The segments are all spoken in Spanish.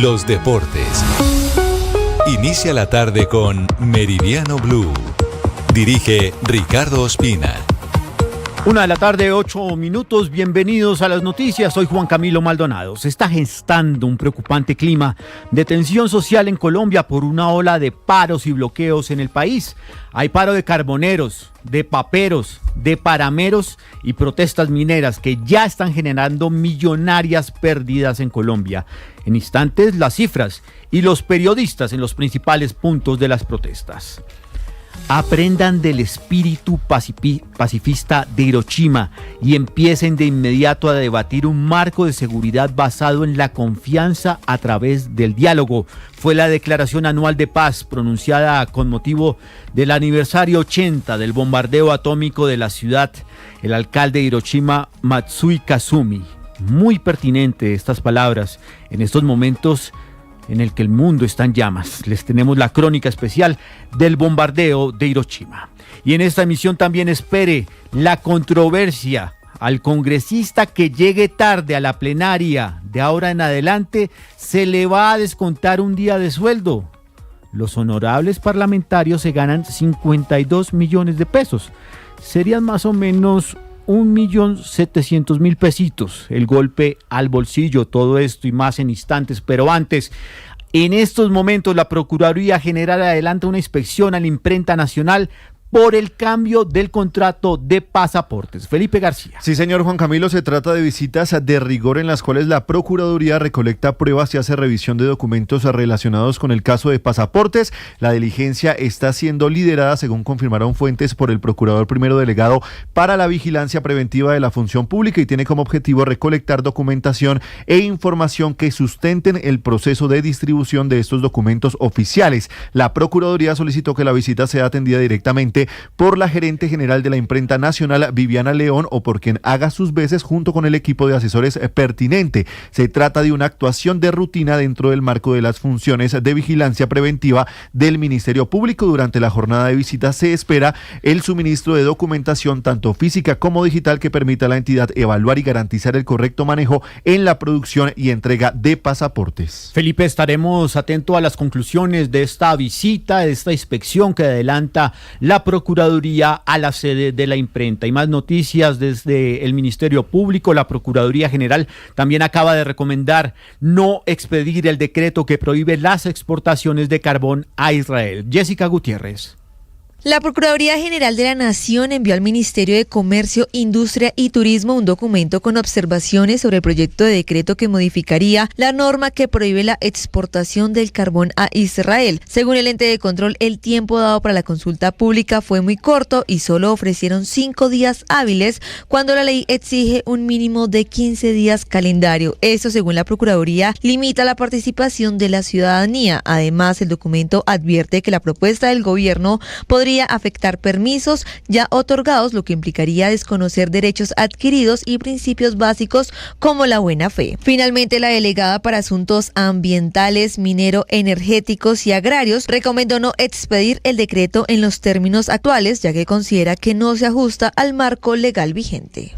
Los deportes. Inicia la tarde con Meridiano Blue. Dirige Ricardo Ospina. 1:08 p.m. Bienvenidos a las noticias. Soy Juan Camilo Maldonado. Se está gestando un preocupante clima de tensión social en Colombia por una ola de paros y bloqueos en el país. Hay paro de carboneros, de paperos, de parameros y protestas mineras que ya están generando millonarias pérdidas en Colombia. En instantes, las cifras y los periodistas en los principales puntos de las protestas. Aprendan del espíritu pacifista de Hiroshima y empiecen de inmediato a debatir un marco de seguridad basado en la confianza a través del diálogo. Fue la declaración anual de paz pronunciada con motivo del aniversario 80 del bombardeo atómico de la ciudad. El alcalde de Hiroshima, Matsui Kazumi. Muy pertinente estas palabras en estos momentos en el que el mundo está en llamas. Les tenemos la crónica especial del bombardeo de Hiroshima. Y en esta emisión también espere la controversia. Al congresista que llegue tarde a la plenaria de ahora en adelante se le va a descontar un día de sueldo. Los honorables parlamentarios se ganan 52 millones de pesos. Serían más o menos 1.700.000 pesitos, el golpe al bolsillo, todo esto y más en instantes, pero antes, en estos momentos la Procuraduría General adelanta una inspección a la Imprenta Nacional por el cambio del contrato de pasaportes. Felipe García. Sí, señor Juan Camilo, se trata de visitas de rigor en las cuales la Procuraduría recolecta pruebas y hace revisión de documentos relacionados con el caso de pasaportes. La diligencia está siendo liderada, según confirmaron fuentes, por el Procurador Primero Delegado para la Vigilancia Preventiva de la Función Pública y tiene como objetivo recolectar documentación e información que sustenten el proceso de distribución de estos documentos oficiales. La Procuraduría solicitó que la visita sea atendida directamente por la gerente general de la Imprenta Nacional, Viviana León, o por quien haga sus veces junto con el equipo de asesores pertinente. Se trata de una actuación de rutina dentro del marco de las funciones de vigilancia preventiva del Ministerio Público. Durante la jornada de visita se espera el suministro de documentación tanto física como digital que permita a la entidad evaluar y garantizar el correcto manejo en la producción y entrega de pasaportes. Felipe, estaremos atentos a las conclusiones de esta visita, de esta inspección que adelanta la Procuraduría a la sede de la imprenta. Y más noticias desde el Ministerio Público. La Procuraduría General también acaba de recomendar no expedir el decreto que prohíbe las exportaciones de carbón a Israel. Jessica Gutiérrez. La Procuraduría General de la Nación envió al Ministerio de Comercio, Industria y Turismo un documento con observaciones sobre el proyecto de decreto que modificaría la norma que prohíbe la exportación del carbón a Israel. Según el ente de control, el tiempo dado para la consulta pública fue muy corto y solo ofrecieron 5 días hábiles cuando la ley exige un mínimo de 15 días calendario. Eso, según la Procuraduría, limita la participación de la ciudadanía. Además, el documento advierte que la propuesta del gobierno podría afectar permisos ya otorgados, lo que implicaría desconocer derechos adquiridos y principios básicos como la buena fe. Finalmente, la delegada para asuntos ambientales, minero-energéticos y agrarios recomendó no expedir el decreto en los términos actuales, ya que considera que no se ajusta al marco legal vigente.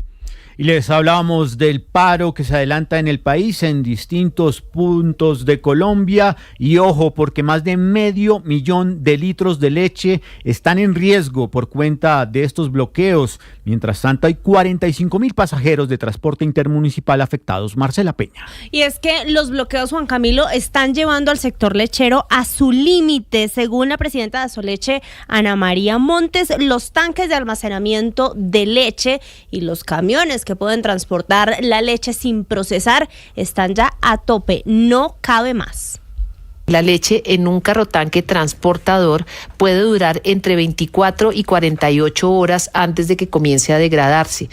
Y les hablábamos del paro que se adelanta en el país en distintos puntos de Colombia. Y ojo, porque más de 500,000 de litros de leche están en riesgo por cuenta de estos bloqueos. Mientras tanto, hay 45,000 pasajeros de transporte intermunicipal afectados. Marcela Peña. Y es que los bloqueos, Juan Camilo, están llevando al sector lechero a su límite. Según la presidenta de Asoleche, Ana María Montes, los tanques de almacenamiento de leche y los camiones que pueden transportar la leche sin procesar están ya a tope, no cabe más. La leche en un carrotanque transportador puede durar entre 24 y 48 horas antes de que comience a degradarse.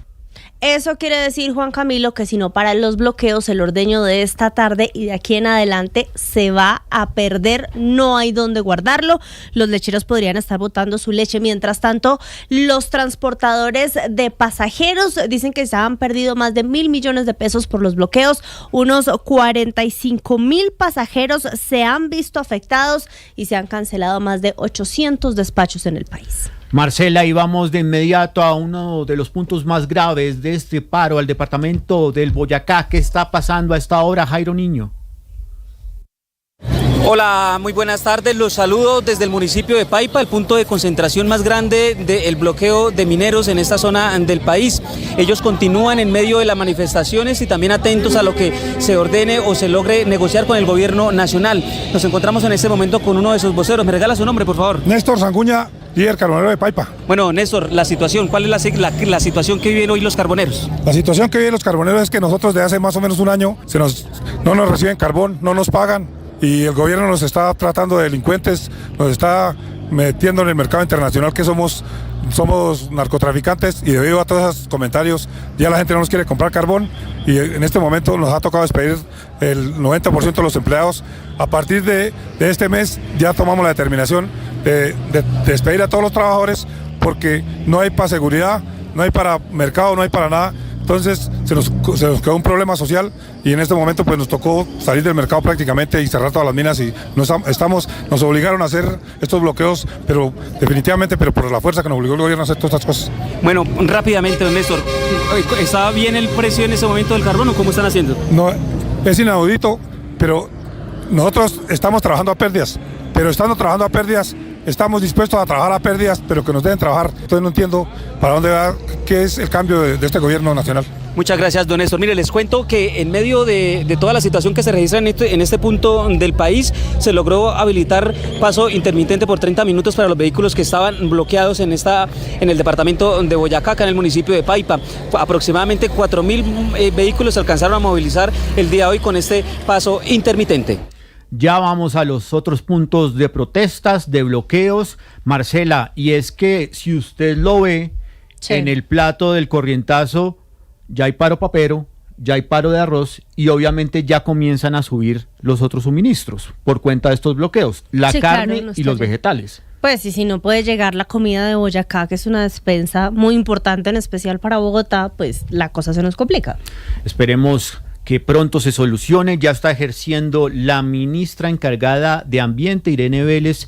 Eso quiere decir, Juan Camilo, que si no paran los bloqueos, el ordeño de esta tarde y de aquí en adelante se va a perder, no hay dónde guardarlo. Los lecheros podrían estar botando su leche. Mientras tanto, los transportadores de pasajeros dicen que se han perdido más de 1.000 millones de pesos por los bloqueos. Unos 45,000 pasajeros se han visto afectados y se han cancelado más de 800 despachos en el país. Marcela, y vamos de inmediato a uno de los puntos más graves de este paro, al departamento del Boyacá. ¿Qué está pasando a esta hora, Jairo Niño? Hola, muy buenas tardes. Los saludo desde el municipio de Paipa, el punto de concentración más grande del bloqueo de mineros en esta zona del país. Ellos continúan en medio de las manifestaciones y también atentos a lo que se ordene o se logre negociar con el gobierno nacional. Nos encontramos en este momento con uno de sus voceros. ¿Me regala su nombre, por favor? Néstor Sanguña, líder carbonero de Paipa. Bueno, Néstor, la situación, ¿cuál es la situación que viven hoy los carboneros? La situación que viven los carboneros es que nosotros desde hace más o menos un año no nos reciben carbón, no nos pagan y el gobierno nos está tratando de delincuentes, nos está metiendo en el mercado internacional que somos narcotraficantes y debido a todos esos comentarios ya la gente no nos quiere comprar carbón y en este momento nos ha tocado despedir el 90% de los empleados. A partir de este mes ya tomamos la determinación de despedir a todos los trabajadores porque no hay para seguridad, no hay para mercado, no hay para nada. Entonces se nos quedó un problema social y en este momento pues nos tocó salir del mercado prácticamente y cerrar todas las minas y nos obligaron a hacer estos bloqueos, pero definitivamente, pero por la fuerza que nos obligó el gobierno a hacer todas estas cosas. Bueno, rápidamente, don Néstor, ¿está bien el precio en ese momento del carbón o cómo están haciendo? No, es inaudito, pero nosotros estamos trabajando a pérdidas, pero estando trabajando a pérdidas, estamos dispuestos a trabajar a pérdidas, pero que nos deben trabajar. Entonces no entiendo para dónde va, qué es el cambio de este gobierno nacional. Muchas gracias, don Néstor. Mire, les cuento que en medio de toda la situación que se registra en este punto del país, se logró habilitar paso intermitente por 30 minutos para los vehículos que estaban bloqueados en el departamento de Boyacá, acá en el municipio de Paipa. Aproximadamente 4.000 vehículos se alcanzaron a movilizar el día de hoy con este paso intermitente. Ya vamos a los otros puntos de protestas, de bloqueos, Marcela, y es que si usted lo ve, sí, en el plato del corrientazo ya hay paro papero, ya hay paro de arroz y obviamente ya comienzan a subir los otros suministros por cuenta de estos bloqueos, la carne y los vegetales. Pues y si no puede llegar la comida de Boyacá, que es una despensa muy importante en especial para Bogotá, pues la cosa se nos complica. Esperemos que pronto se solucione. Ya está ejerciendo la ministra encargada de Ambiente, Irene Vélez,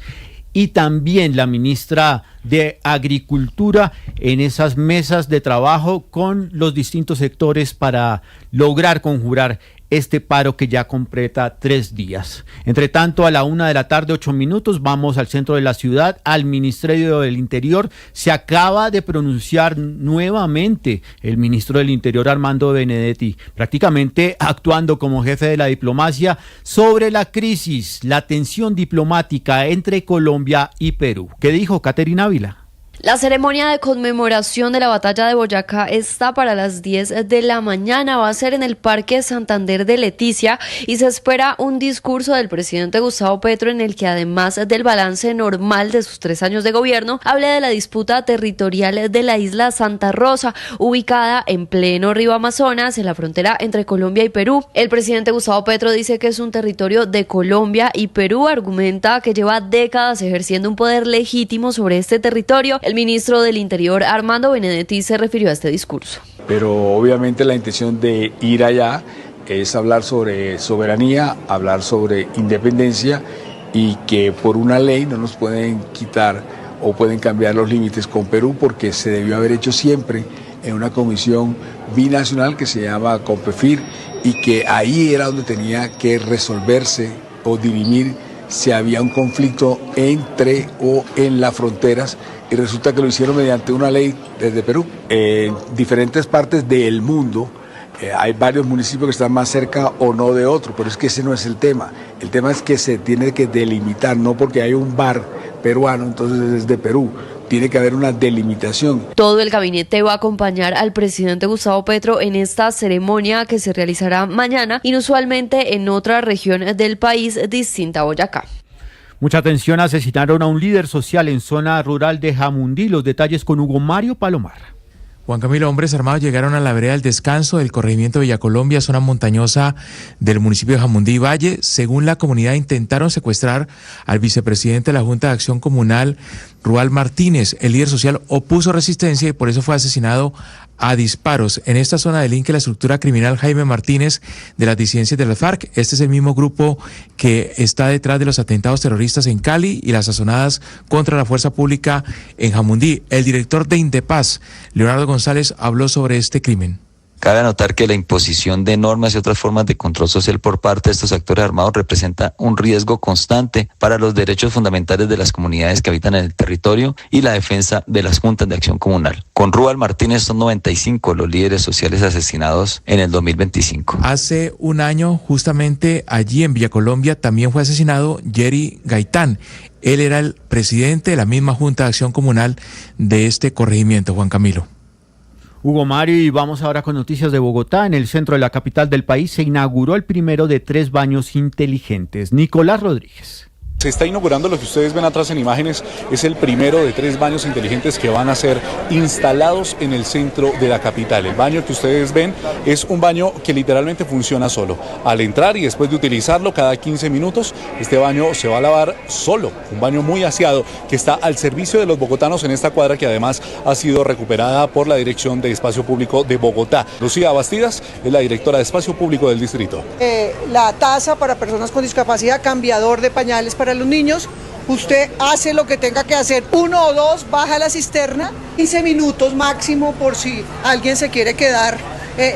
y también la ministra de Agricultura en esas mesas de trabajo con los distintos sectores para lograr conjurar este paro que ya completa 3 días. Entre tanto, a la 1:08 p.m, vamos al centro de la ciudad, al Ministerio del Interior. Se acaba de pronunciar nuevamente el ministro del Interior, Armando Benedetti, prácticamente actuando como jefe de la diplomacia sobre la crisis, la tensión diplomática entre Colombia y Perú. ¿Qué dijo Caterina Ávila? La ceremonia de conmemoración de la batalla de Boyacá está para las 10 de la mañana, va a ser en el Parque Santander de Leticia y se espera un discurso del presidente Gustavo Petro en el que además del balance normal de sus 3 años de gobierno, hable de la disputa territorial de la isla Santa Rosa, ubicada en pleno río Amazonas, en la frontera entre Colombia y Perú. El presidente Gustavo Petro dice que es un territorio de Colombia y Perú, argumenta que lleva décadas ejerciendo un poder legítimo sobre este territorio. El ministro del Interior, Armando Benedetti, se refirió a este discurso. Pero obviamente la intención de ir allá es hablar sobre soberanía, hablar sobre independencia y que por una ley no nos pueden quitar o pueden cambiar los límites con Perú porque se debió haber hecho siempre en una comisión binacional que se llama COMPEFIR y que ahí era donde tenía que resolverse o dirimir si había un conflicto entre o en las fronteras y resulta que lo hicieron mediante una ley desde Perú. En diferentes partes del mundo hay varios municipios que están más cerca o no de otro, pero es que ese no es el tema. El tema es que se tiene que delimitar, no porque hay un bar peruano, entonces es de Perú. Tiene que haber una delimitación. Todo el gabinete va a acompañar al presidente Gustavo Petro en esta ceremonia que se realizará mañana, inusualmente en otra región del país distinta a Boyacá. Mucha atención, asesinaron a un líder social en zona rural de Jamundí. Los detalles con Hugo Mario Palomar. Juan Camilo, hombres armados llegaron a la vereda del Descanso del corregimiento de Villacolombia, zona montañosa del municipio de Jamundí Valle. Según la comunidad, intentaron secuestrar al vicepresidente de la Junta de Acción Comunal, Rual Martínez. El líder social opuso resistencia y por eso fue asesinado a disparos. En esta zona delinque la estructura criminal Jaime Martínez de las disidencias de las FARC. Este es el mismo grupo que está detrás de los atentados terroristas en Cali y las sazonadas contra la fuerza pública en Jamundí. El director de Indepaz, Leonardo González, habló sobre este crimen. Cabe anotar que la imposición de normas y otras formas de control social por parte de estos actores armados representa un riesgo constante para los derechos fundamentales de las comunidades que habitan en el territorio y la defensa de las juntas de acción comunal. Con Rúbal Martínez son 95 los líderes sociales asesinados en el 2025. Hace un año, justamente allí en Villa Colombia, también fue asesinado Jerry Gaitán. Él era el presidente de la misma Junta de Acción Comunal de este corregimiento, Juan Camilo. Hugo Mario, y vamos ahora con noticias de Bogotá. En el centro de la capital del país se inauguró el primero de 3 baños inteligentes. Nicolás Rodríguez. Se está inaugurando lo que ustedes ven atrás en imágenes, es el primero de 3 baños inteligentes que van a ser instalados en el centro de la capital. El baño que ustedes ven es un baño que literalmente funciona solo. Al entrar y después de utilizarlo cada 15 minutos, este baño se va a lavar solo. Un baño muy aseado que está al servicio de los bogotanos en esta cuadra que además ha sido recuperada por la Dirección de Espacio Público de Bogotá. Lucía Bastidas es la directora de Espacio Público del distrito. La taza para personas con discapacidad, cambiador de pañales para los niños, usted hace lo que tenga que hacer, 1 o 2, baja la cisterna, 15 minutos máximo por si alguien se quiere quedar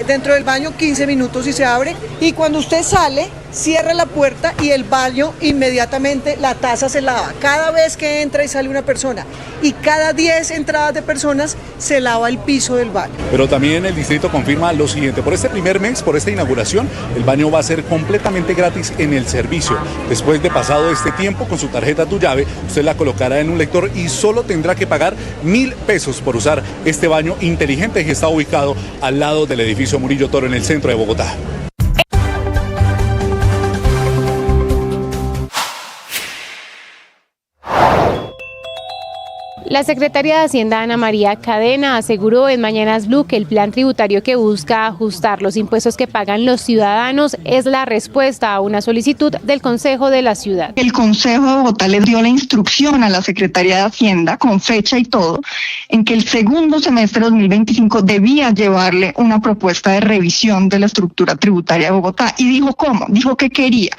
dentro del baño, 15 minutos y se abre, y cuando usted sale, cierra la puerta y el baño inmediatamente, la taza se lava cada vez que entra y sale una persona, y cada 10 entradas de personas se lava el piso del baño. Pero también el distrito confirma lo siguiente: por este primer mes, por esta inauguración, el baño va a ser completamente gratis en el servicio. Después de pasado este tiempo, con su tarjeta Tu Llave, usted la colocará en un lector y solo tendrá que pagar 1.000 pesos por usar este baño inteligente que está ubicado al lado del edificio Murillo Toro en el centro de Bogotá. La secretaria de Hacienda, Ana María Cadena, aseguró en Mañanas Blue que el plan tributario que busca ajustar los impuestos que pagan los ciudadanos es la respuesta a una solicitud del Consejo de la Ciudad. El Consejo de Bogotá le dio la instrucción a la Secretaría de Hacienda, con fecha y todo, en que el segundo semestre de 2025 debía llevarle una propuesta de revisión de la estructura tributaria de Bogotá. ¿Y dijo cómo? Dijo que quería.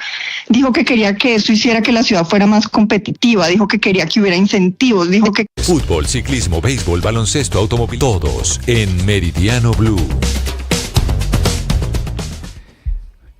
Dijo que quería que eso hiciera que la ciudad fuera más competitiva, dijo que quería que hubiera incentivos, dijo que... Fútbol, ciclismo, béisbol, baloncesto, automóvil, todos en Meridiano Blue.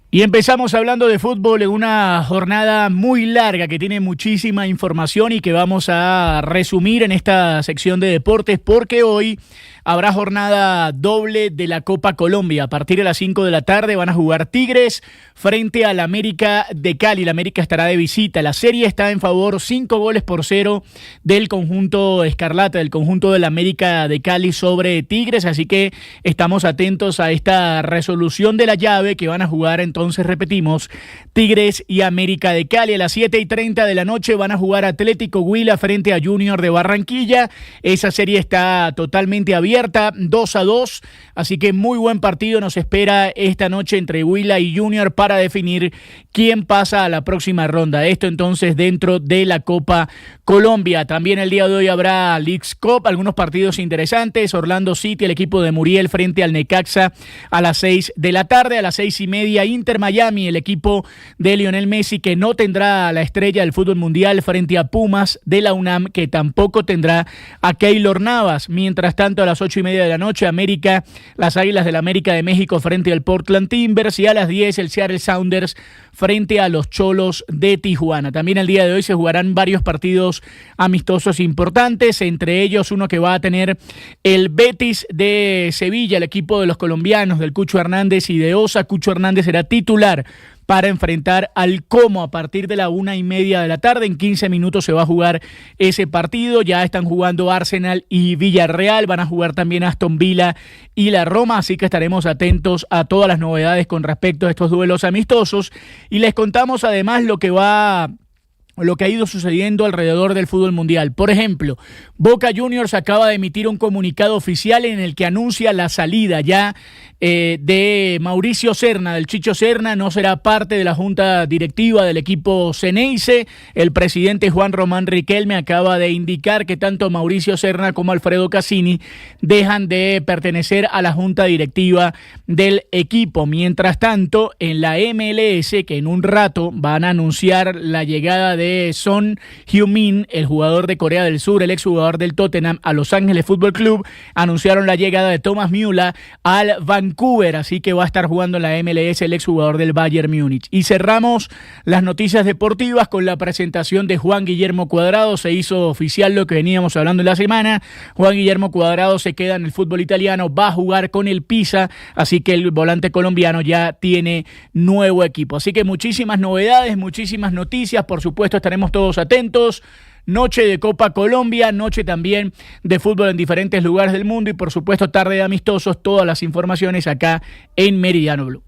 Y empezamos hablando de fútbol en una jornada muy larga que tiene muchísima información y que vamos a resumir en esta sección de deportes, porque hoy habrá jornada doble de la Copa Colombia. A partir de las 5 de la tarde van a jugar Tigres frente al América de Cali. La América estará de visita. La serie está en favor 5-0 del conjunto escarlata, del conjunto del América de Cali sobre Tigres. Así que estamos atentos a esta resolución de la llave que van a jugar entonces, repetimos, Tigres y América de Cali. A las 7:30 de la noche van a jugar Atlético Huila frente a Junior de Barranquilla. Esa serie está totalmente abierta, 2-2, así que muy buen partido nos espera esta noche entre Huila y Junior para definir quién pasa a la próxima ronda. Esto entonces dentro de la Copa Colombia. También el día de hoy habrá Leagues Cup, algunos partidos interesantes. Orlando City, el equipo de Muriel frente al Necaxa a las 6 de la tarde. A las 6:30 Inter Miami, el equipo de Lionel Messi, que no tendrá a la estrella del fútbol mundial, frente a Pumas de la UNAM, que tampoco tendrá a Keylor Navas. Mientras tanto, a las 8:30 de la noche, América, las Águilas del América de México frente al Portland Timbers, y a las 10 el Seattle Sounders frente a los Cholos de Tijuana. También el día de hoy se jugarán varios partidos amistosos importantes, entre ellos uno que va a tener el Betis de Sevilla, el equipo de los colombianos, del Cucho Hernández y de Osa. Cucho Hernández será titular para enfrentar al Como a partir de la 1:30 de la tarde. En 15 minutos se va a jugar ese partido. Ya están jugando Arsenal y Villarreal. Van a jugar también Aston Villa y la Roma. Así que estaremos atentos a todas las novedades con respecto a estos duelos amistosos. Y les contamos además lo que ha ido sucediendo alrededor del fútbol mundial. Por ejemplo, Boca Juniors acaba de emitir un comunicado oficial en el que anuncia la salida ya de Mauricio Serna, del Chicho Serna. No será parte de la junta directiva del equipo Ceneice. El presidente Juan Román Riquelme acaba de indicar que tanto Mauricio Serna como Alfredo Cassini dejan de pertenecer a la junta directiva del equipo. Mientras tanto, en la MLS, que en un rato van a anunciar la llegada de de Son Heung-min, el jugador de Corea del Sur, el exjugador del Tottenham, a Los Ángeles Fútbol Club. Anunciaron la llegada de Thomas Müller al Vancouver, así que va a estar jugando en la MLS el exjugador del Bayern Múnich. Y cerramos las noticias deportivas con la presentación de Juan Guillermo Cuadrado. Se hizo oficial lo que veníamos hablando en la semana. Juan Guillermo Cuadrado se queda en el fútbol italiano, va a jugar con el Pisa, así que el volante colombiano ya tiene nuevo equipo. Así que muchísimas novedades, muchísimas noticias, por supuesto estaremos todos atentos. Noche de Copa Colombia, noche también de fútbol en diferentes lugares del mundo y por supuesto tarde de amistosos, todas las informaciones acá en Meridiano Blue.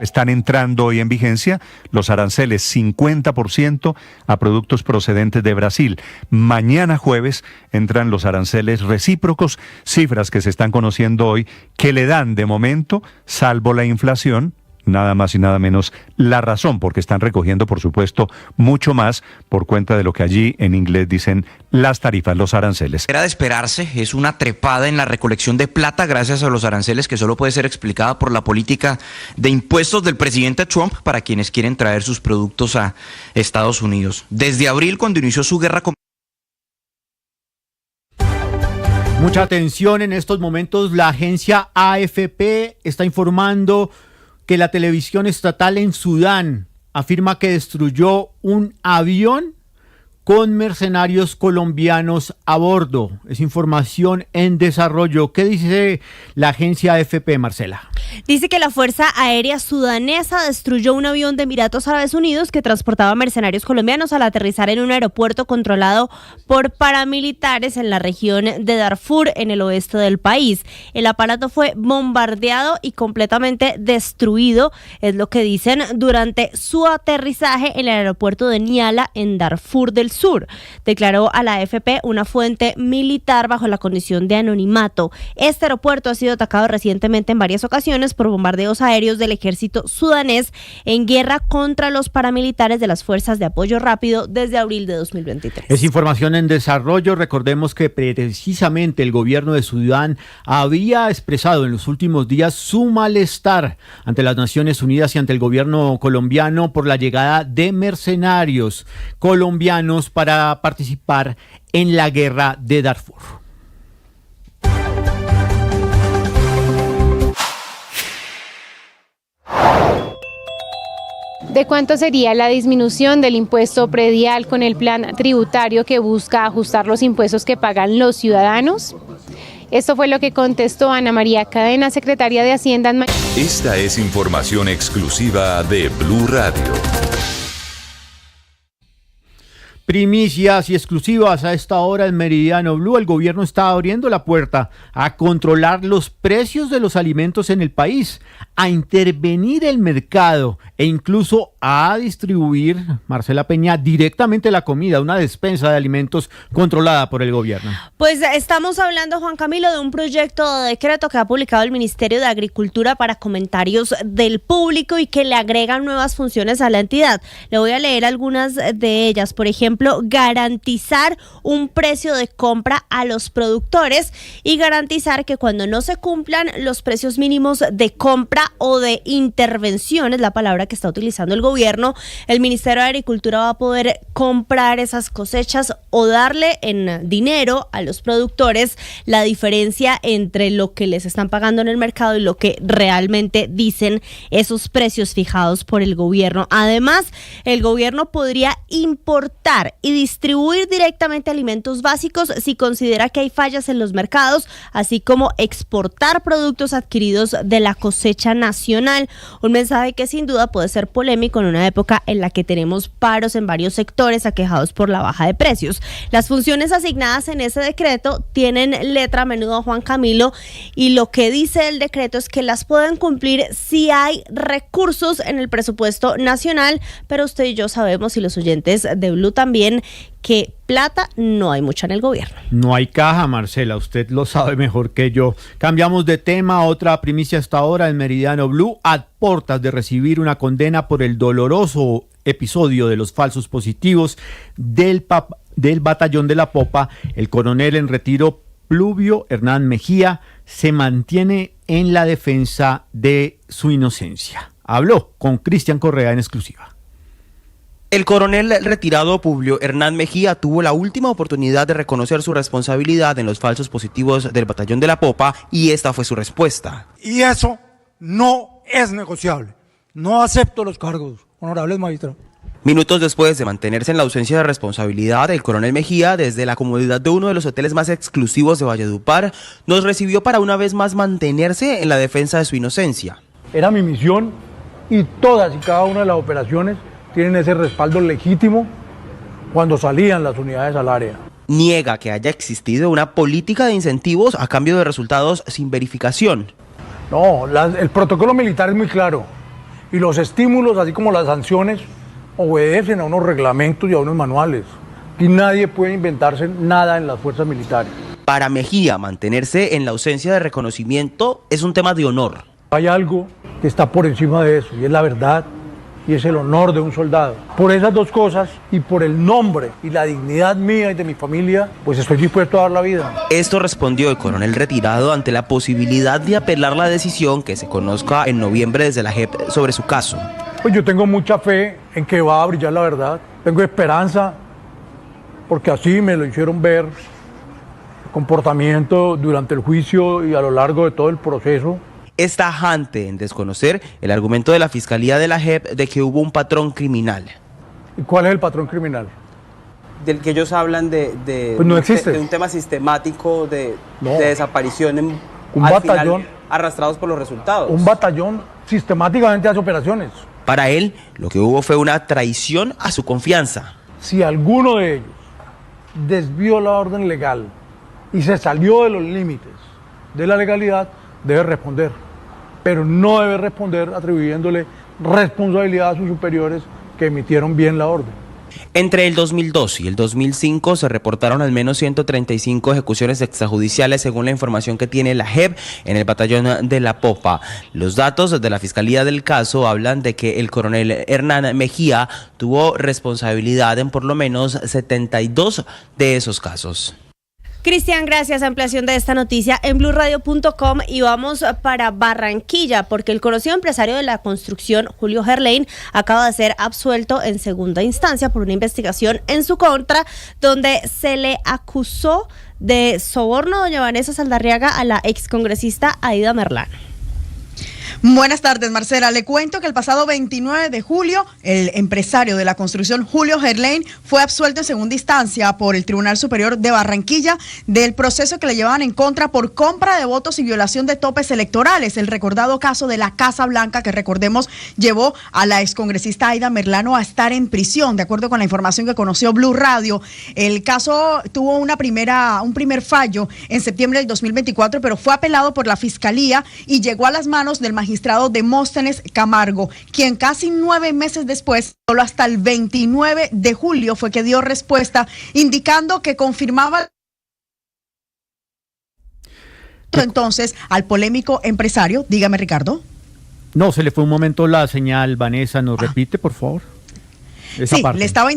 Están entrando hoy en vigencia los aranceles 50% a productos procedentes de Brasil. Mañana jueves entran los aranceles recíprocos, cifras que se están conociendo hoy que le dan de momento, salvo la inflación, nada más y nada menos la razón, porque están recogiendo, por supuesto, mucho más por cuenta de lo que allí en inglés dicen las tarifas, los aranceles. Era de esperarse, es una trepada en la recolección de plata gracias a los aranceles que solo puede ser explicada por la política de impuestos del presidente Trump para quienes quieren traer sus productos a Estados Unidos. Desde abril, cuando inició su guerra con... Mucha atención en estos momentos, la agencia AFP está informando que la televisión estatal en Sudán afirma que destruyó un avión con mercenarios colombianos a bordo. Es información en desarrollo. ¿Qué dice la agencia AFP, Marcela? Dice que la Fuerza Aérea Sudanesa destruyó un avión de Emiratos Árabes Unidos que transportaba mercenarios colombianos al aterrizar en un aeropuerto controlado por paramilitares en la región de Darfur, en el oeste del país. El aparato fue bombardeado y completamente destruido, es lo que dicen, durante su aterrizaje en el aeropuerto de Niala, en Darfur del Sur, declaró a la AFP una fuente militar bajo la condición de anonimato. Este aeropuerto ha sido atacado recientemente en varias ocasiones por bombardeos aéreos del ejército sudanés en guerra contra los paramilitares de las fuerzas de apoyo rápido desde abril de 2023. Es información en desarrollo. Recordemos que precisamente el gobierno de Sudán había expresado en los últimos días su malestar ante las Naciones Unidas y ante el gobierno colombiano por la llegada de mercenarios colombianos para participar en la guerra de Darfur. ¿De cuánto sería la disminución del impuesto predial con el plan tributario que busca ajustar los impuestos que pagan los ciudadanos? Esto fue lo que contestó Ana María Cadena, secretaria de Hacienda. Esta es información exclusiva de Blue Radio. Primicias y exclusivas a esta hora en Meridiano Blue. El gobierno está abriendo la puerta a controlar los precios de los alimentos en el país, a intervenir el mercado e incluso a distribuir, Marcela Peña, directamente la comida, una despensa de alimentos controlada por el gobierno. Pues estamos hablando, Juan Camilo, de un proyecto de decreto que ha publicado el Ministerio de Agricultura para comentarios del público y que le agregan nuevas funciones a la entidad. Le voy a leer algunas de ellas. Por ejemplo, garantizar un precio de compra a los productores y garantizar que cuando no se cumplan los precios mínimos de compra o de intervención, es la palabra que está utilizando el gobierno, el Ministerio de Agricultura va a poder comprar esas cosechas o darle en dinero a los productores la diferencia entre lo que les están pagando en el mercado y lo que realmente dicen esos precios fijados por el gobierno. Además, el gobierno podría importar y distribuir directamente alimentos básicos si considera que hay fallas en los mercados, así como exportar productos adquiridos de la cosecha nacional. Un mensaje que sin duda puede ser polémico en una época en la que tenemos paros en varios sectores aquejados por la baja de precios. Las funciones asignadas en ese decreto tienen letra a menudo, Juan Camilo, y lo que dice el decreto es que las pueden cumplir si hay recursos en el presupuesto nacional, pero usted y yo sabemos, y los oyentes de Blue también, que plata no hay mucha en el gobierno. No hay caja, Marcela, usted lo sabe mejor que yo. Cambiamos de tema, otra primicia hasta ahora en Meridiano Blue. A portas de recibir una condena por el doloroso episodio de los falsos positivos del batallón de la Popa, el coronel en retiro Pluvio Hernán Mejía se mantiene en la defensa de su inocencia. Habló con Cristian Correa en exclusiva. El coronel retirado Publio Hernán Mejía tuvo la última oportunidad de reconocer su responsabilidad en los falsos positivos del Batallón de la Popa y esta fue su respuesta. Y eso no es negociable. No acepto los cargos, honorables magistrados. Minutos después de mantenerse en la ausencia de responsabilidad, el coronel Mejía, desde la comodidad de uno de los hoteles más exclusivos de Valledupar, nos recibió para una vez más mantenerse en la defensa de su inocencia. Era mi misión y todas y cada una de las operaciones tienen ese respaldo legítimo cuando salían las unidades al área. Niega que haya existido una política de incentivos a cambio de resultados sin verificación. No, el protocolo militar es muy claro y los estímulos, así como las sanciones, obedecen a unos reglamentos y a unos manuales. Y nadie puede inventarse nada en las fuerzas militares. Para Mejía, mantenerse en la ausencia de reconocimiento es un tema de honor. Hay algo que está por encima de eso y es la verdad y es el honor de un soldado. Por esas dos cosas y por el nombre y la dignidad mía y de mi familia, pues estoy dispuesto a dar la vida. Esto respondió el coronel retirado ante la posibilidad de apelar la decisión que se conozca en noviembre desde la JEP sobre su caso. Pues yo tengo mucha fe en que va a brillar la verdad. Tengo esperanza porque así me lo hicieron ver. El comportamiento durante el juicio y a lo largo de todo el proceso. Es tajante en desconocer el argumento de la Fiscalía de la JEP de que hubo un patrón criminal. ¿Y cuál es el patrón criminal? Del que ellos hablan pues no existe. de un tema sistemático de desaparición un batallón final, arrastrados por los resultados. Un batallón sistemáticamente hace operaciones. Para él, lo que hubo fue una traición a su confianza. Si alguno de ellos desvió la orden legal y se salió de los límites de la legalidad, debe responder, pero no debe responder atribuyéndole responsabilidad a sus superiores que emitieron bien la orden. Entre el 2002 y el 2005 se reportaron al menos 135 ejecuciones extrajudiciales según la información que tiene la JEP en el Batallón de la Popa. Los datos de la Fiscalía del caso hablan de que el coronel Hernán Mejía tuvo responsabilidad en por lo menos 72 de esos casos. Cristian, gracias. Ampliación de esta noticia en blurradio.com y vamos para Barranquilla porque el conocido empresario de la construcción, Julio Gerlain, acaba de ser absuelto en segunda instancia por una investigación en su contra donde se le acusó de soborno, doña Vanessa Saldarriaga, a la excongresista Aida Merlano. Buenas tardes, Marcela. Le cuento que el pasado 29 de julio, el empresario de la construcción Julio Gerlain fue absuelto en segunda instancia por el Tribunal Superior de Barranquilla del proceso que le llevaban en contra por compra de votos y violación de topes electorales. El recordado caso de la Casa Blanca, que recordemos llevó a la excongresista Aida Merlano a estar en prisión. De acuerdo con la información que conoció Blue Radio, el caso tuvo un primer fallo en septiembre del 2024, pero fue apelado por la Fiscalía y llegó a las manos del magistrado Demóstenes Camargo, quien casi 9 meses después, solo hasta el 29 de julio, fue que dio respuesta indicando que confirmaba entonces al polémico empresario. Dígame, Ricardo. No, se le fue un momento la señal, Vanessa, ¿nos repite, por favor? Esa sí, parte. le estaba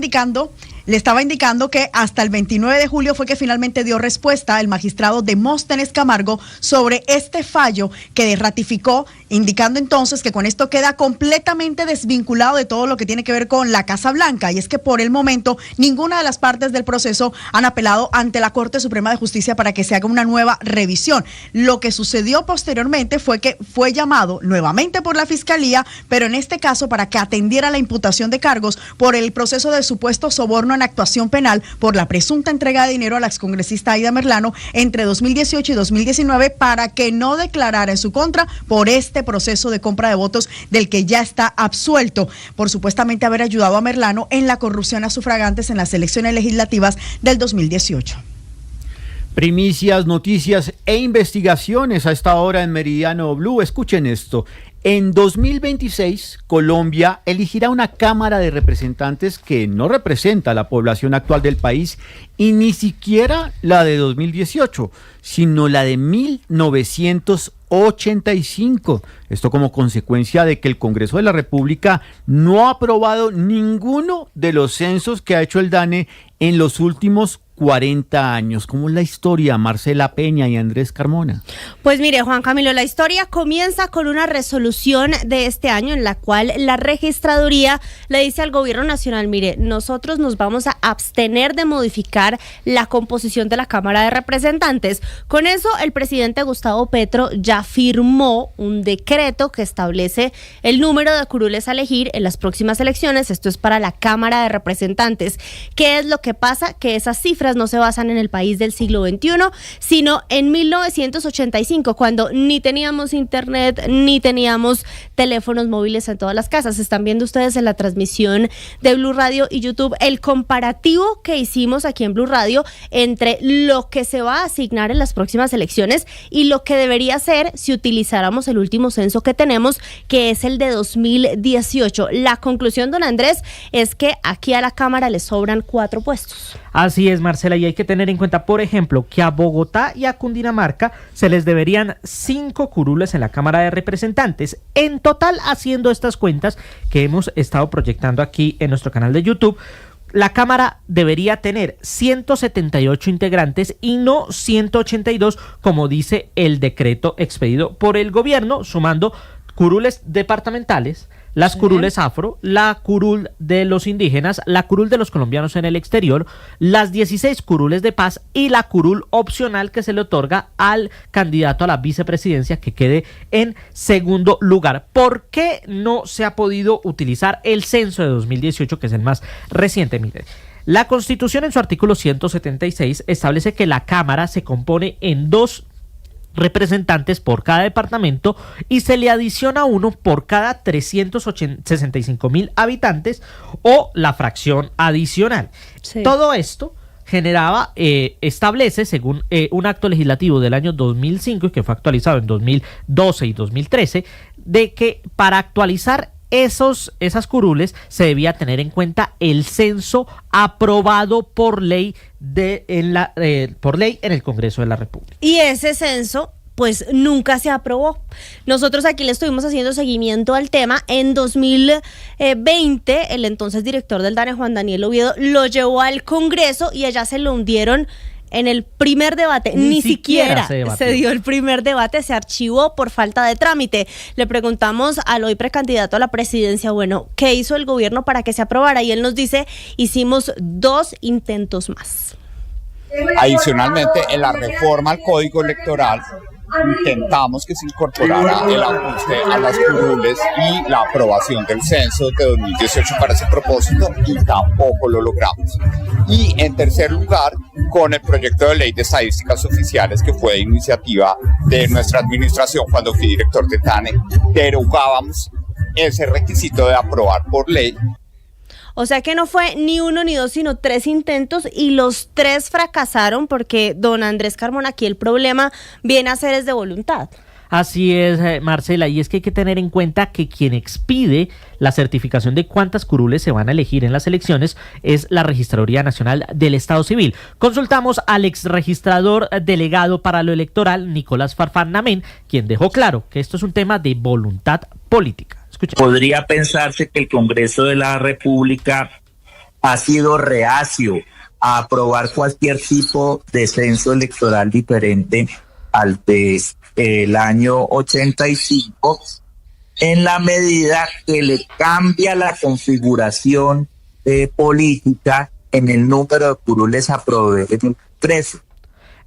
indicando que hasta el 29 de julio fue que finalmente dio respuesta el magistrado Demóstenes Camargo sobre este fallo que ratificó, indicando entonces que con esto queda completamente desvinculado de todo lo que tiene que ver con la Casa Blanca, y es que por el momento ninguna de las partes del proceso han apelado ante la Corte Suprema de Justicia para que se haga una nueva revisión. Lo que sucedió posteriormente fue que fue llamado nuevamente por la Fiscalía, pero en este caso para que atendiera la imputación de cargos por el proceso de supuesto soborno en actuación penal por la presunta entrega de dinero a la excongresista Aida Merlano entre 2018 y 2019 para que no declarara en su contra por este proceso de compra de votos del que ya está absuelto por supuestamente haber ayudado a Merlano en la corrupción a sufragantes en las elecciones legislativas del 2018. Primicias, noticias e investigaciones a esta hora en Meridiano Blue. Escuchen esto. En 2026, Colombia elegirá una Cámara de Representantes que no representa a la población actual del país y ni siquiera la de 2018, sino la de 1985. Esto como consecuencia de que el Congreso de la República no ha aprobado ninguno de los censos que ha hecho el DANE en los últimos 40 años. ¿Cómo es la historia, Marcela Peña y Andrés Carmona? Pues mire, Juan Camilo, la historia comienza con una resolución de este año en la cual la registraduría le dice al gobierno nacional, mire, nosotros nos vamos a abstener de modificar la composición de la Cámara de Representantes. Con eso, el presidente Gustavo Petro ya firmó un decreto que establece el número de curules a elegir en las próximas elecciones. Esto es para la Cámara de Representantes. ¿Qué es lo que pasa? Que esas cifras no se basan en el país del siglo XXI, sino en 1985, cuando ni teníamos internet, ni teníamos teléfonos móviles en todas las casas. Están viendo ustedes en la transmisión de Blue Radio y YouTube el comparativo que hicimos aquí en Blue Radio entre lo que se va a asignar en las próximas elecciones y lo que debería ser si utilizáramos el último censo que tenemos, que es el de 2018. La conclusión, don Andrés, es que aquí a la Cámara le sobran 4 puestos. Así es, Marcela, y hay que tener en cuenta, por ejemplo, que a Bogotá y a Cundinamarca se les deberían 5 curules en la Cámara de Representantes. En total, haciendo estas cuentas que hemos estado proyectando aquí en nuestro canal de YouTube, la Cámara debería tener 178 integrantes y no 182, como dice el decreto expedido por el gobierno, sumando curules departamentales, las curules afro, la curul de los indígenas, la curul de los colombianos en el exterior, las 16 curules de paz y la curul opcional que se le otorga al candidato a la vicepresidencia que quede en segundo lugar. ¿Por qué no se ha podido utilizar el censo de 2018, que es el más reciente? Mire, la Constitución en su artículo 176 establece que la Cámara se compone en 2 representantes por cada departamento y se le adiciona uno por cada 365,000 habitantes o la fracción adicional. Sí. Todo esto establece, según un acto legislativo del año 2005 y que fue actualizado en 2012 y 2013, de que para actualizar esas curules se debía tener en cuenta el censo aprobado por ley en el Congreso de la República. Y ese censo pues nunca se aprobó. Nosotros aquí le estuvimos haciendo seguimiento al tema. En 2020, el entonces director del DANE, Juan Daniel Oviedo, lo llevó al Congreso y allá se lo hundieron en el primer debate. Ni siquiera se dio el primer debate, se archivó por falta de trámite. Le preguntamos al hoy precandidato a la presidencia, bueno, ¿qué hizo el gobierno para que se aprobara? Y él nos dice, hicimos 2 intentos más. Adicionalmente, en la reforma al Código Electoral, intentamos que se incorporara el ajuste a las curules y la aprobación del censo de 2018 para ese propósito y tampoco lo logramos. Y en tercer lugar, con el proyecto de ley de estadísticas oficiales que fue de iniciativa de nuestra administración cuando fui director de DANE, derogábamos ese requisito de aprobar por ley. O sea que no fue ni 1 ni 2, sino 3 intentos y los 3 fracasaron porque, don Andrés Carmona, aquí el problema viene a ser es de voluntad. Así es, Marcela, y es que hay que tener en cuenta que quien expide la certificación de cuántas curules se van a elegir en las elecciones es la Registraduría Nacional del Estado Civil. Consultamos al exregistrador delegado para lo electoral, Nicolás Farfán Namén, quien dejó claro que esto es un tema de voluntad política. Escucha. Podría pensarse que el Congreso de la República ha sido reacio a aprobar cualquier tipo de censo electoral diferente al del año 85, en la medida que le cambia la configuración política en el número de curules a proveer en el Congreso.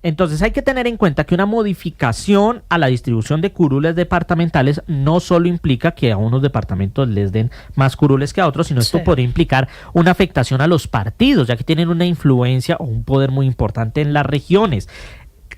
Entonces hay que tener en cuenta que una modificación a la distribución de curules departamentales no solo implica que a unos departamentos les den más curules que a otros, sino esto podría implicar una afectación a los partidos, ya que tienen una influencia o un poder muy importante en las regiones.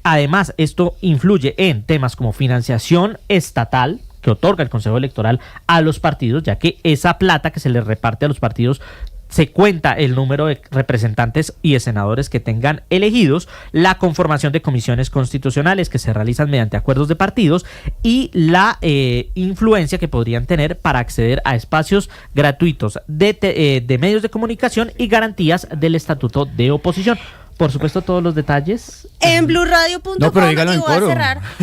Además, esto influye en temas como financiación estatal que otorga el Consejo Electoral a los partidos, ya que esa plata que se les reparte a los partidos se cuenta el número de representantes y de senadores que tengan elegidos, la conformación de comisiones constitucionales que se realizan mediante acuerdos de partidos y la influencia que podrían tener para acceder a espacios gratuitos de medios de comunicación y garantías del estatuto de oposición. por supuesto, todos los detalles en BluRadio.com. No, pero dígalo en coro.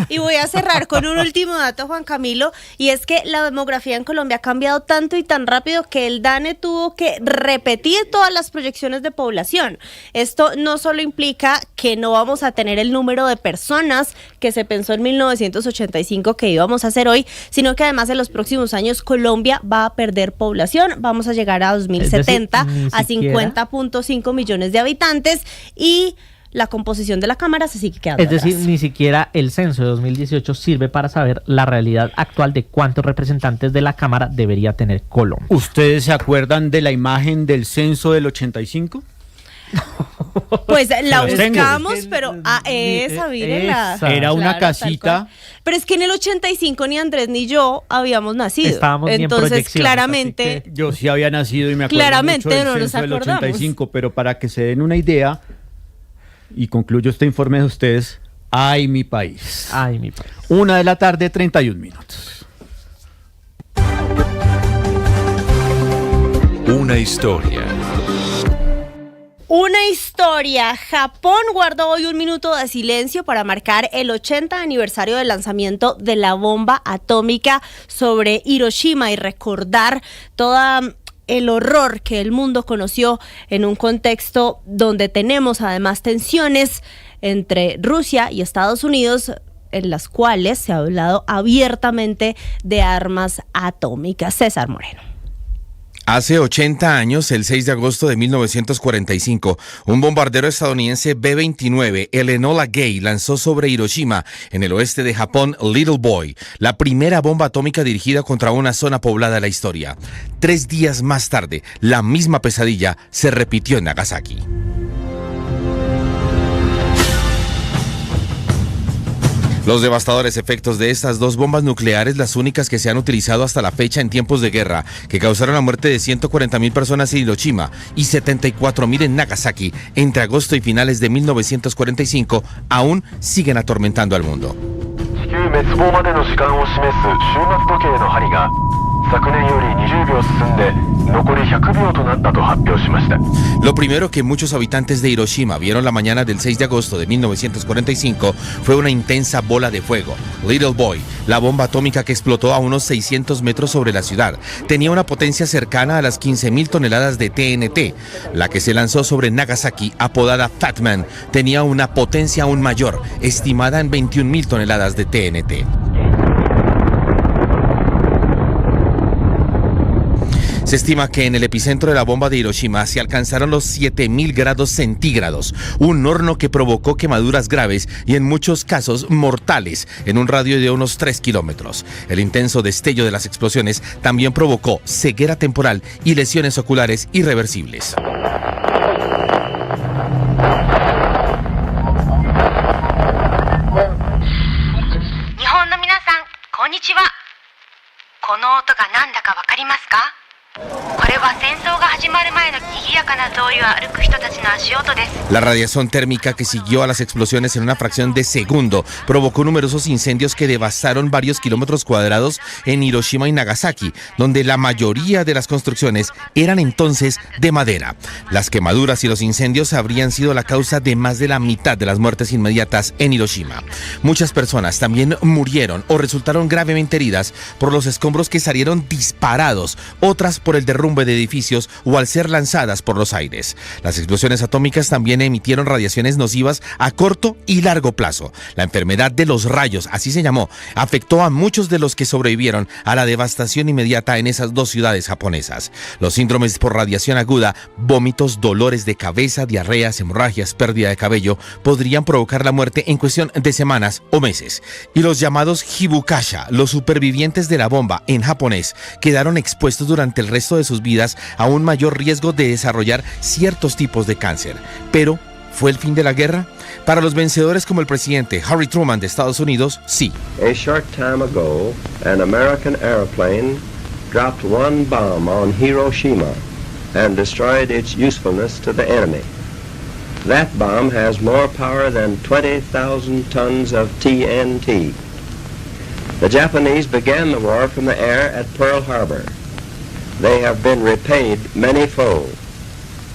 Y voy a cerrar con un último dato, Juan Camilo, y es que la demografía en Colombia ha cambiado tanto y tan rápido que el DANE tuvo que repetir todas las proyecciones de población. Esto no solo implica que no vamos a tener el número de personas que se pensó en 1985 que íbamos a hacer hoy, sino que además en los próximos años Colombia va a perder población. Vamos a llegar a 2070 a 50.5 millones de habitantes y la composición de la Cámara se sigue quedando atrás. Decir, ni siquiera el censo de 2018 sirve para saber la realidad actual de cuántos representantes de la Cámara debería tener Colombia. ¿Ustedes se acuerdan de la imagen del censo del 85? Pues la buscamos, pero esa, mírenla. Era una casita. Pero es que en el 85 ni Andrés ni yo habíamos nacido. Estábamos entonces claramente yo sí había nacido y me acuerdo claramente mucho del no nos censo del acordamos. 85, pero para que se den una idea, y concluyo este informe de ustedes, ¡ay mi país! ¡Ay mi país! 1:31 p.m. Una historia. Una historia. Japón guardó hoy 1 minuto de silencio para marcar el 80 aniversario del lanzamiento de la bomba atómica sobre Hiroshima y recordar toda el horror que el mundo conoció en un contexto donde tenemos además tensiones entre Rusia y Estados Unidos, en las cuales se ha hablado abiertamente de armas atómicas. César Moreno. Hace 80 años, el 6 de agosto de 1945, un bombardero estadounidense B-29, el Enola Gay, lanzó sobre Hiroshima, en el oeste de Japón, Little Boy, la primera bomba atómica dirigida contra una zona poblada de la historia. 3 días más tarde, la misma pesadilla se repitió en Nagasaki. Los devastadores efectos de estas dos bombas nucleares, las únicas que se han utilizado hasta la fecha en tiempos de guerra, que causaron la muerte de 140.000 personas en Hiroshima y 74.000 en Nagasaki entre agosto y finales de 1945, aún siguen atormentando al mundo. Lo primero que muchos habitantes de Hiroshima vieron la mañana del 6 de agosto de 1945 fue una intensa bola de fuego, Little Boy, la bomba atómica que explotó a unos 600 metros sobre la ciudad. Tenía una potencia cercana a las 15.000 toneladas de TNT. La que se lanzó sobre Nagasaki, apodada Fat Man, tenía una potencia aún mayor, estimada en 21.000 toneladas de TNT. Se estima que en el epicentro de la bomba de Hiroshima se alcanzaron los 7.000 grados centígrados, un horno que provocó quemaduras graves y en muchos casos mortales en un radio de unos 3 kilómetros. El intenso destello de las explosiones también provocó ceguera temporal y lesiones oculares irreversibles. La radiación térmica que siguió a las explosiones en una fracción de segundo provocó numerosos incendios que devastaron varios kilómetros cuadrados en Hiroshima y Nagasaki, donde la mayoría de las construcciones eran entonces de madera. Las quemaduras y los incendios habrían sido la causa de más de la mitad de las muertes inmediatas en Hiroshima. Muchas personas también murieron o resultaron gravemente heridas por los escombros que salieron disparados, otras por el derrumbe de edificios o al ser lanzadas por los aires. Las explosiones atómicas también emitieron radiaciones nocivas a corto y largo plazo. La enfermedad de los rayos, así se llamó, afectó a muchos de los que sobrevivieron a la devastación inmediata en esas dos ciudades japonesas. Los síndromes por radiación aguda, vómitos, dolores de cabeza, diarreas, hemorragias, pérdida de cabello, podrían provocar la muerte en cuestión de semanas o meses. Y los llamados hibukasha, los supervivientes de la bomba en japonés, quedaron expuestos durante el resto de sus vidas a un mayor riesgo de desarrollar ciertos tipos de cáncer. Pero, ¿fue el fin de la guerra? Para los vencedores como el presidente Harry Truman de Estados Unidos, sí. A short time ago, an American airplane dropped one bomb on Hiroshima and destroyed its usefulness to the enemy. That bomb has more power than 20,000 tons of TNT. The Japanese began the war from the air at Pearl Harbor. They have been repaid many-fold,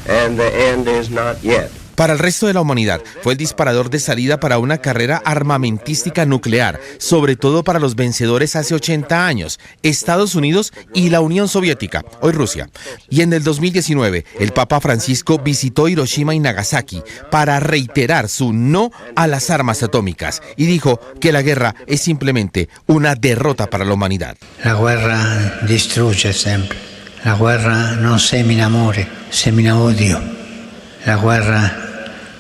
and the end is not yet. Para el resto de la humanidad, fue el disparador de salida para una carrera armamentística nuclear, sobre todo para los vencedores hace 80 años, Estados Unidos y la Unión Soviética, hoy Rusia. Y en el 2019, el Papa Francisco visitó Hiroshima y Nagasaki para reiterar su no a las armas atómicas y dijo que la guerra es simplemente una derrota para la humanidad. La guerra destruye siempre. La guerra non semina amore, semina odio. La guerra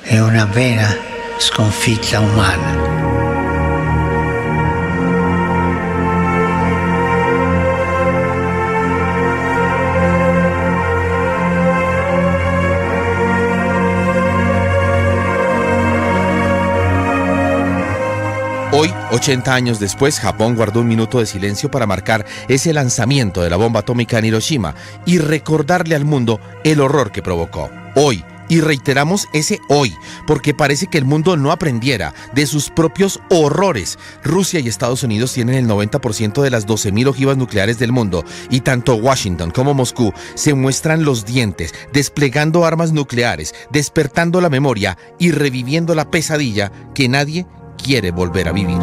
è una vera sconfitta umana. Hoy, 80 años después, Japón guardó un minuto de silencio para marcar ese lanzamiento de la bomba atómica en Hiroshima y recordarle al mundo el horror que provocó. Hoy, y reiteramos ese hoy, porque parece que el mundo no aprendiera de sus propios horrores. Rusia y Estados Unidos tienen el 90% de las 12.000 ojivas nucleares del mundo y tanto Washington como Moscú se muestran los dientes, desplegando armas nucleares, despertando la memoria y reviviendo la pesadilla que nadie quiere volver a vivir.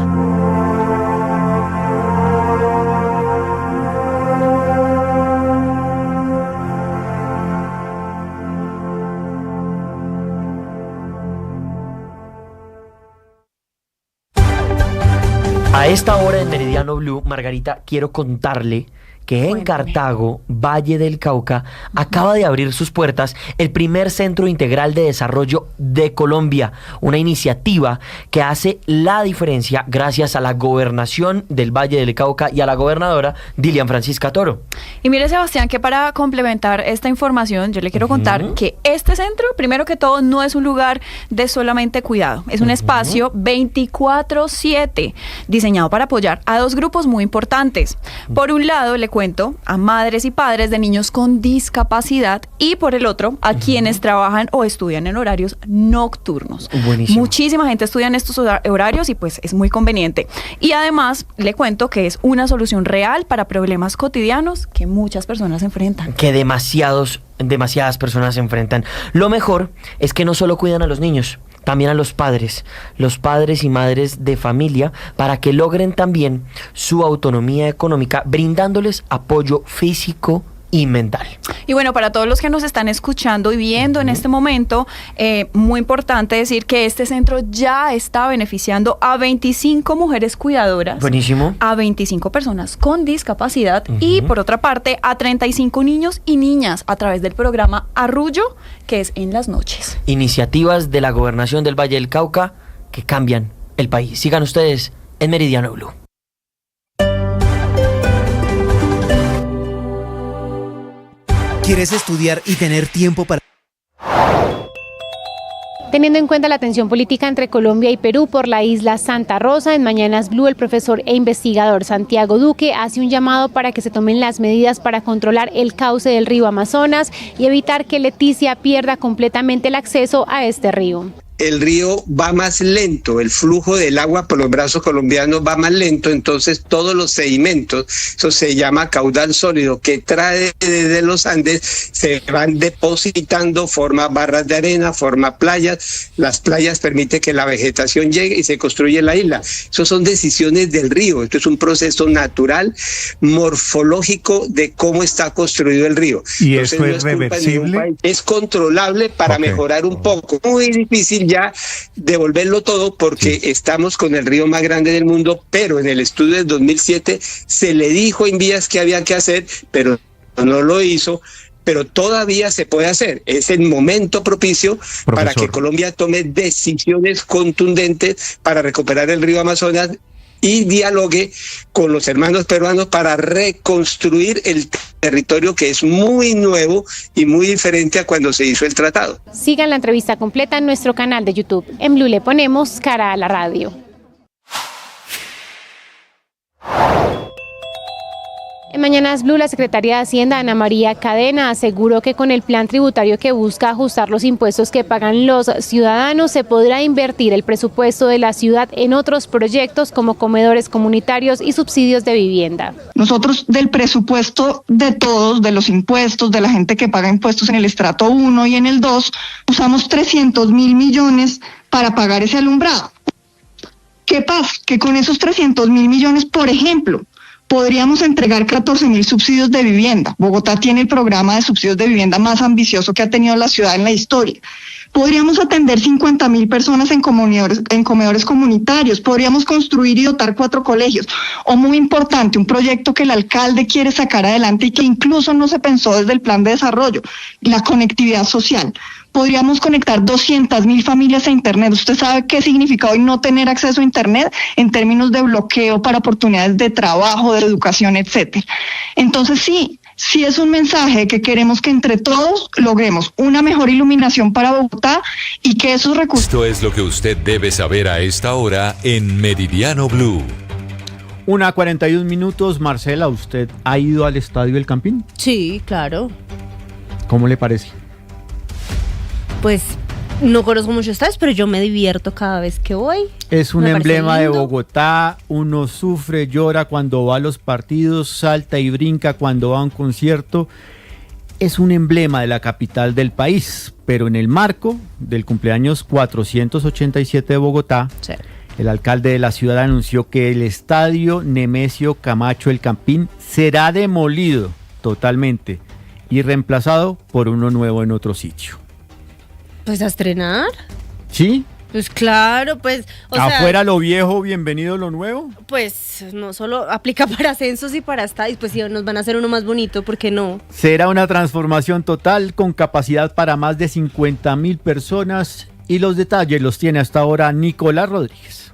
A esta hora en Meridiano Blue, Margarita, quiero contarle que en Cartago, Valle del Cauca, acaba de abrir sus puertas el primer Centro Integral de Desarrollo de Colombia, una iniciativa que hace la diferencia gracias a la gobernación del Valle del Cauca y a la gobernadora Dilian Francisca Toro. Y mire, Sebastián, que para complementar esta información, yo le quiero contar que este centro, primero que todo, no es un lugar de solamente cuidado, es un espacio 24/7, diseñado para apoyar a dos grupos muy importantes. Por un lado, le cuento a madres y padres de niños con discapacidad y por el otro a quienes trabajan o estudian en horarios nocturnos. Buenísimo. Muchísima gente estudia en estos horarios y pues es muy conveniente. Y además le cuento que es una solución real para problemas cotidianos que muchas personas enfrentan. Que demasiadas personas se enfrentan. Lo mejor es que no solo cuidan a los niños, también a los padres y madres de familia, para que logren también su autonomía económica, brindándoles apoyo físico y mental. Y bueno, para todos los que nos están escuchando y viendo en este momento, muy importante decir que este centro ya está beneficiando a 25 mujeres cuidadoras. Buenísimo. A 25 personas con discapacidad y por otra parte a 35 niños y niñas a través del programa Arrullo, que es en las noches. Iniciativas de la gobernación del Valle del Cauca que cambian el país. Sigan ustedes en Meridiano Blue. ¿Quieres estudiar y tener tiempo para...? Teniendo en cuenta la tensión política entre Colombia y Perú por la isla Santa Rosa, en Mañanas Blue el profesor e investigador Santiago Duque hace un llamado para que se tomen las medidas para controlar el cauce del río Amazonas y evitar que Leticia pierda completamente el acceso a este río. El río va más lento, el flujo del agua por los brazos colombianos va más lento, entonces todos los sedimentos, eso se llama caudal sólido, que trae desde los Andes, se van depositando, forma barras de arena, forma playas, las playas permiten que la vegetación llegue y se construye la isla. Eso son decisiones del río, esto es un proceso natural, morfológico de cómo está construido el río. ¿Y entonces, eso no es reversible? Es controlable para mejorar un poco. Muy difícil ya devolverlo todo porque estamos con el río más grande del mundo, pero en el estudio del 2007 se le dijo en vías que había que hacer, pero no lo hizo. Pero todavía se puede hacer. Es el momento propicio para que Colombia tome decisiones contundentes para recuperar el río Amazonas y dialogue con los hermanos peruanos para reconstruir el territorio que es muy nuevo y muy diferente a cuando se hizo el tratado. Sigan la entrevista completa en nuestro canal de YouTube. En Blue le ponemos cara a la radio. En Mañanas Blue, la secretaria de Hacienda, Ana María Cadena, aseguró que con el plan tributario que busca ajustar los impuestos que pagan los ciudadanos, se podrá invertir el presupuesto de la ciudad en otros proyectos como comedores comunitarios y subsidios de vivienda. Nosotros del presupuesto de todos, de los impuestos, de la gente que paga impuestos en el estrato 1 y en el 2, usamos 300.000 millones para pagar ese alumbrado. ¿Qué pasa? Que con esos 300.000 millones, por ejemplo, podríamos entregar 14.000 subsidios de vivienda. Bogotá tiene el programa de subsidios de vivienda más ambicioso que ha tenido la ciudad en la historia. Podríamos atender 50.000 personas en comedores comunitarios. Podríamos construir y dotar 4 colegios. O muy importante, un proyecto que el alcalde quiere sacar adelante y que incluso no se pensó desde el plan de desarrollo, la conectividad social. Podríamos conectar 200.000 familias a Internet. ¿Usted sabe qué significa hoy no tener acceso a Internet en términos de bloqueo para oportunidades de trabajo, de educación, etcétera? Entonces sí es un mensaje que queremos que entre todos logremos una mejor iluminación para Bogotá y que esos recursos... Esto es lo que usted debe saber a esta hora en Meridiano Blue. 1:41. Marcela, ¿usted ha ido al Estadio El Campín? Sí, claro. ¿Cómo le parece? Pues no conozco muchos estadios, pero yo me divierto cada vez que voy. Es un Me emblema parece de lindo. Bogotá. Uno sufre, llora cuando va a los partidos, salta y brinca cuando va a un concierto. Es un emblema de la capital del país, pero en el marco del cumpleaños 487 de Bogotá, sí, el alcalde de la ciudad anunció que el estadio Nemesio Camacho El Campín será demolido totalmente y reemplazado por uno nuevo en otro sitio. Pues a estrenar. ¿Sí? Pues claro, pues... Afuera lo viejo, bienvenido lo nuevo. Pues no solo aplica para ascensos y para estadios, pues si nos van a hacer uno más bonito, ¿por qué no? Será una transformación total con capacidad para más de 50.000 personas y los detalles los tiene hasta ahora Nicolás Rodríguez.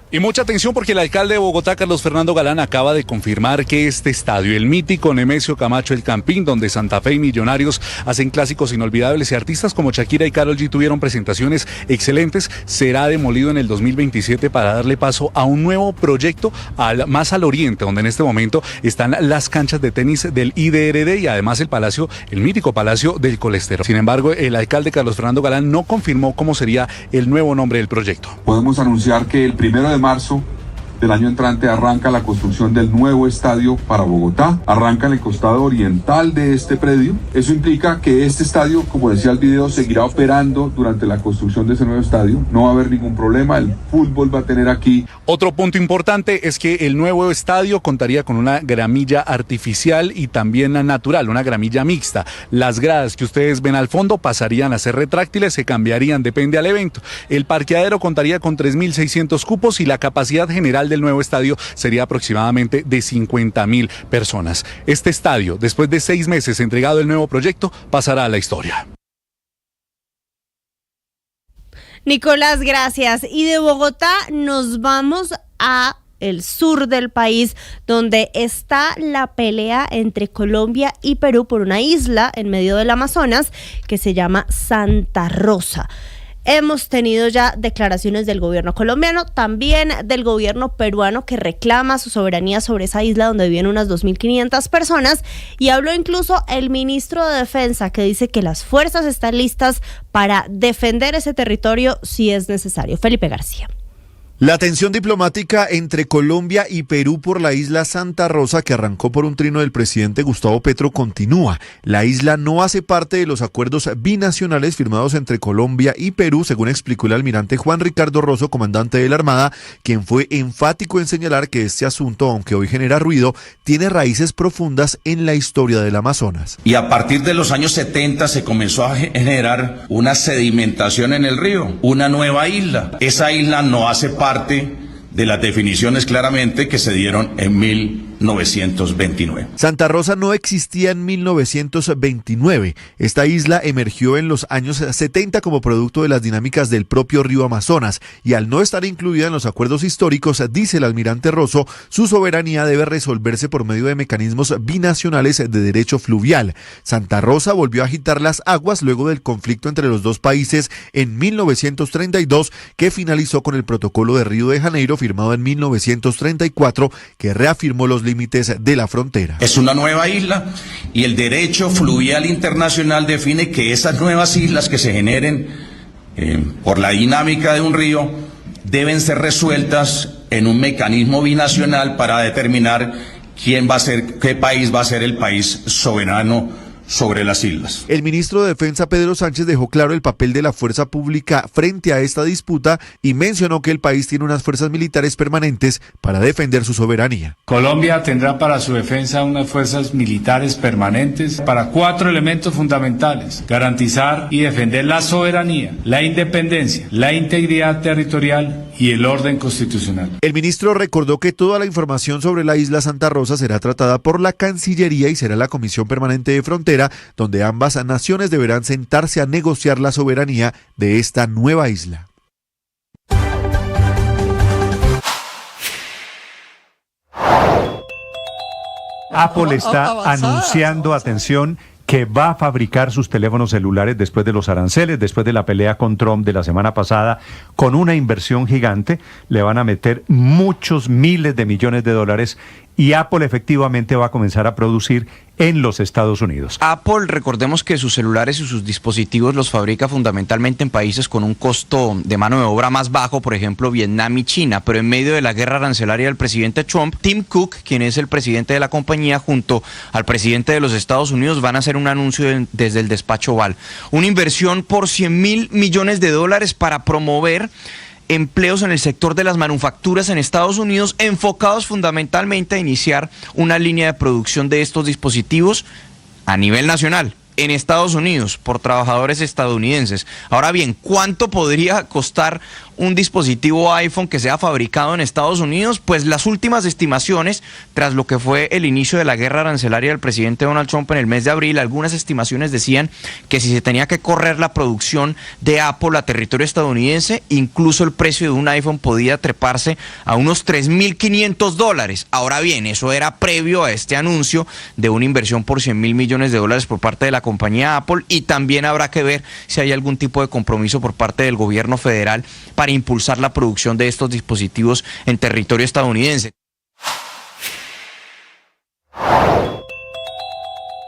Y mucha atención porque el alcalde de Bogotá, Carlos Fernando Galán, acaba de confirmar que este estadio, el mítico Nemesio Camacho El Campín, donde Santa Fe y Millonarios hacen clásicos inolvidables y artistas como Shakira y Karol G tuvieron presentaciones excelentes, será demolido en el 2027 para darle paso a un nuevo proyecto más al oriente, donde en este momento están las canchas de tenis del IDRD y además el mítico Palacio del Colesterol. Sin embargo, el alcalde Carlos Fernando Galán no confirmó cómo sería el nuevo nombre del proyecto. Podemos anunciar que el 1 de marzo del año entrante arranca la construcción del nuevo estadio para Bogotá, arranca en el costado oriental de este predio. Eso implica que este estadio, como decía el video, seguirá operando durante la construcción de ese nuevo estadio. No va a haber ningún problema, el fútbol va a tener aquí. Otro punto importante es que el nuevo estadio contaría con una gramilla artificial y también natural, una gramilla mixta. Las gradas que ustedes ven al fondo pasarían a ser retráctiles, se cambiarían, depende al evento. El parqueadero contaría con 3.600 cupos y la capacidad general del nuevo estadio sería aproximadamente de 50.000 personas. Este estadio, después de 6 meses entregado el nuevo proyecto, pasará a la historia. Nicolás, gracias. Y de Bogotá nos vamos a el sur del país, donde está la pelea entre Colombia y Perú por una isla en medio del Amazonas que se llama Santa Rosa. Hemos tenido ya declaraciones del gobierno colombiano, también del gobierno peruano, que reclama su soberanía sobre esa isla donde viven unas 2.500 personas, y habló incluso el ministro de Defensa, que dice que las fuerzas están listas para defender ese territorio si es necesario. Felipe García. La tensión diplomática entre Colombia y Perú por la isla Santa Rosa, que arrancó por un trino del presidente Gustavo Petro, continúa. La isla no hace parte de los acuerdos binacionales firmados entre Colombia y Perú, según explicó el almirante Juan Ricardo Rosso, comandante de la Armada, quien fue enfático en señalar que este asunto, aunque hoy genera ruido, tiene raíces profundas en la historia del Amazonas. Y a partir de los años 70 se comenzó a generar una sedimentación en el río, una nueva isla. Esa isla no hace parte de las definiciones claramente que se dieron en 1929. Santa Rosa no existía en 1929. Esta isla emergió en los años 70 como producto de las dinámicas del propio río Amazonas, y al no estar incluida en los acuerdos históricos, dice el almirante Rosso, su soberanía debe resolverse por medio de mecanismos binacionales de derecho fluvial. Santa Rosa volvió a agitar las aguas luego del conflicto entre los dos países en 1932, que finalizó con el protocolo de Río de Janeiro firmado en 1934, que reafirmó los límites de la frontera. Es una nueva isla y el derecho fluvial internacional define que esas nuevas islas que se generen por la dinámica de un río deben ser resueltas en un mecanismo binacional para determinar qué país va a ser el país soberano sobre las islas. El ministro de Defensa Pedro Sánchez dejó claro el papel de la fuerza pública frente a esta disputa y mencionó que el país tiene unas fuerzas militares permanentes para defender su soberanía. Colombia tendrá para su defensa unas fuerzas militares permanentes para 4 elementos fundamentales: garantizar y defender la soberanía, la independencia, la integridad territorial y el orden constitucional. El ministro recordó que toda la información sobre la isla Santa Rosa será tratada por la Cancillería y será la Comisión Permanente de Frontera, donde ambas naciones deberán sentarse a negociar la soberanía de esta nueva isla. Apple está anunciando, atención, que va a fabricar sus teléfonos celulares después de los aranceles, después de la pelea con Trump de la semana pasada, con una inversión gigante. Le van a meter muchos miles de millones de dólares y Apple efectivamente va a comenzar a producir en los Estados Unidos. Apple, recordemos que sus celulares y sus dispositivos los fabrica fundamentalmente en países con un costo de mano de obra más bajo, por ejemplo Vietnam y China, pero en medio de la guerra arancelaria del presidente Trump, Tim Cook, quien es el presidente de la compañía, junto al presidente de los Estados Unidos, van a hacer un anuncio desde el despacho Oval. Una inversión por $100.000 millones para promover empleos en el sector de las manufacturas en Estados Unidos, enfocados fundamentalmente a iniciar una línea de producción de estos dispositivos a nivel nacional en Estados Unidos por trabajadores estadounidenses. Ahora bien, ¿cuánto podría costar un dispositivo iPhone que sea fabricado en Estados Unidos? Pues las últimas estimaciones, tras lo que fue el inicio de la guerra arancelaria del presidente Donald Trump en el mes de abril, algunas estimaciones decían que si se tenía que correr la producción de Apple a territorio estadounidense, incluso el precio de un iPhone podía treparse a unos $3.500. Ahora bien, eso era previo a este anuncio de una inversión por $100.000 millones por parte de la compañía Apple, y también habrá que ver si hay algún tipo de compromiso por parte del gobierno federal para impulsar la producción de estos dispositivos en territorio estadounidense.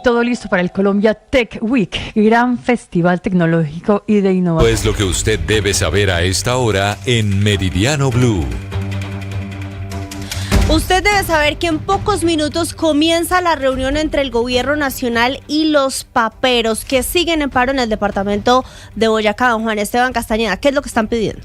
Todo listo para el Colombia Tech Week, gran festival tecnológico y de innovación. Pues lo que usted debe saber a esta hora en Meridiano Blue. Usted debe saber que en pocos minutos comienza la reunión entre el gobierno nacional y los paperos que siguen en paro en el departamento de Boyacá. Don Juan Esteban Castañeda, ¿qué es lo que están pidiendo?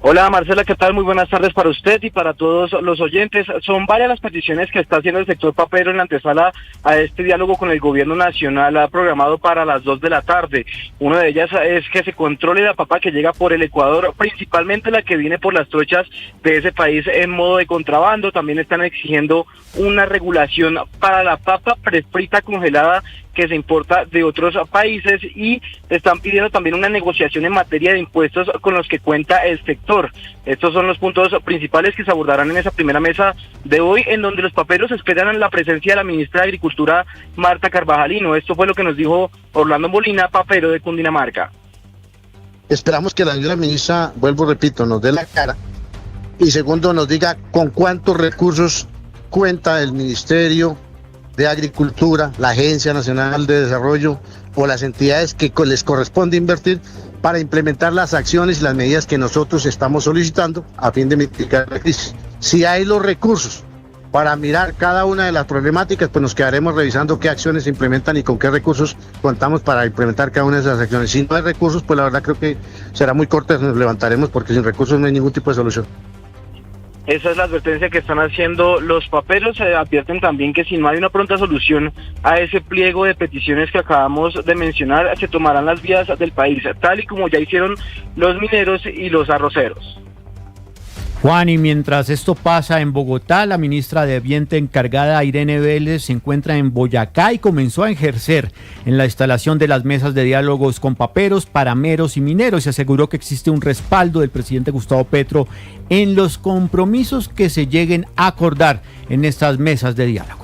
Hola Marcela, ¿qué tal? Muy buenas tardes para usted y para todos los oyentes. Son varias las peticiones que está haciendo el sector papero en la antesala a este diálogo con el gobierno nacional programado para las 2 de la tarde. Una de ellas es que se controle la papa que llega por el Ecuador, principalmente la que viene por las trochas de ese país en modo de contrabando. También están exigiendo una regulación para la papa prefrita congelada que se importa de otros países, y están pidiendo también una negociación en materia de impuestos con los que cuenta el sector. Estos son los puntos principales que se abordarán en esa primera mesa de hoy, en donde los paperos esperan la presencia de la ministra de Agricultura, Marta Carvajalino. Esto fue lo que nos dijo Orlando Molina, papero de Cundinamarca. Esperamos que la señora ministra, vuelvo, repito, nos dé la cara, y segundo, nos diga con cuántos recursos cuenta el Ministerio de Agricultura, la Agencia Nacional de Desarrollo o las entidades que les corresponde invertir para implementar las acciones y las medidas que nosotros estamos solicitando a fin de mitigar la crisis. Si hay los recursos para mirar cada una de las problemáticas, pues nos quedaremos revisando qué acciones se implementan y con qué recursos contamos para implementar cada una de esas acciones. Si no hay recursos, pues la verdad creo que será muy corto, nos levantaremos, porque sin recursos no hay ningún tipo de solución. Esa es la advertencia que están haciendo los paperos. Advierten también que si no hay una pronta solución a ese pliego de peticiones que acabamos de mencionar, se tomarán las vías del país, tal y como ya hicieron los mineros y los arroceros. Juan, y mientras esto pasa en Bogotá, la ministra de Ambiente encargada, Irene Vélez, se encuentra en Boyacá y comenzó a ejercer en la instalación de las mesas de diálogos con paperos, parameros y mineros. Se aseguró que existe un respaldo del presidente Gustavo Petro en los compromisos que se lleguen a acordar en estas mesas de diálogo.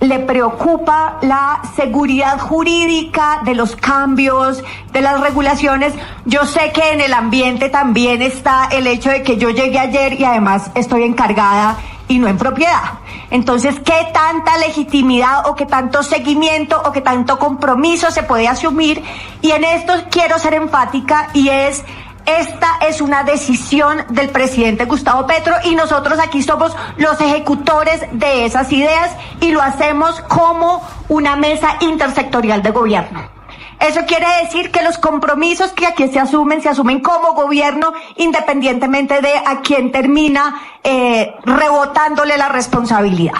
Le preocupa la seguridad jurídica de los cambios, de las regulaciones. Yo sé que en el ambiente también está el hecho de que yo llegué ayer y además estoy encargada y no en propiedad. Entonces, ¿qué tanta legitimidad o qué tanto seguimiento o qué tanto compromiso se puede asumir? Y en esto quiero ser enfática y esta es una decisión del presidente Gustavo Petro y nosotros aquí somos los ejecutores de esas ideas y lo hacemos como una mesa intersectorial de gobierno. Eso quiere decir que los compromisos que aquí se asumen como gobierno independientemente de a quién termina rebotándole la responsabilidad.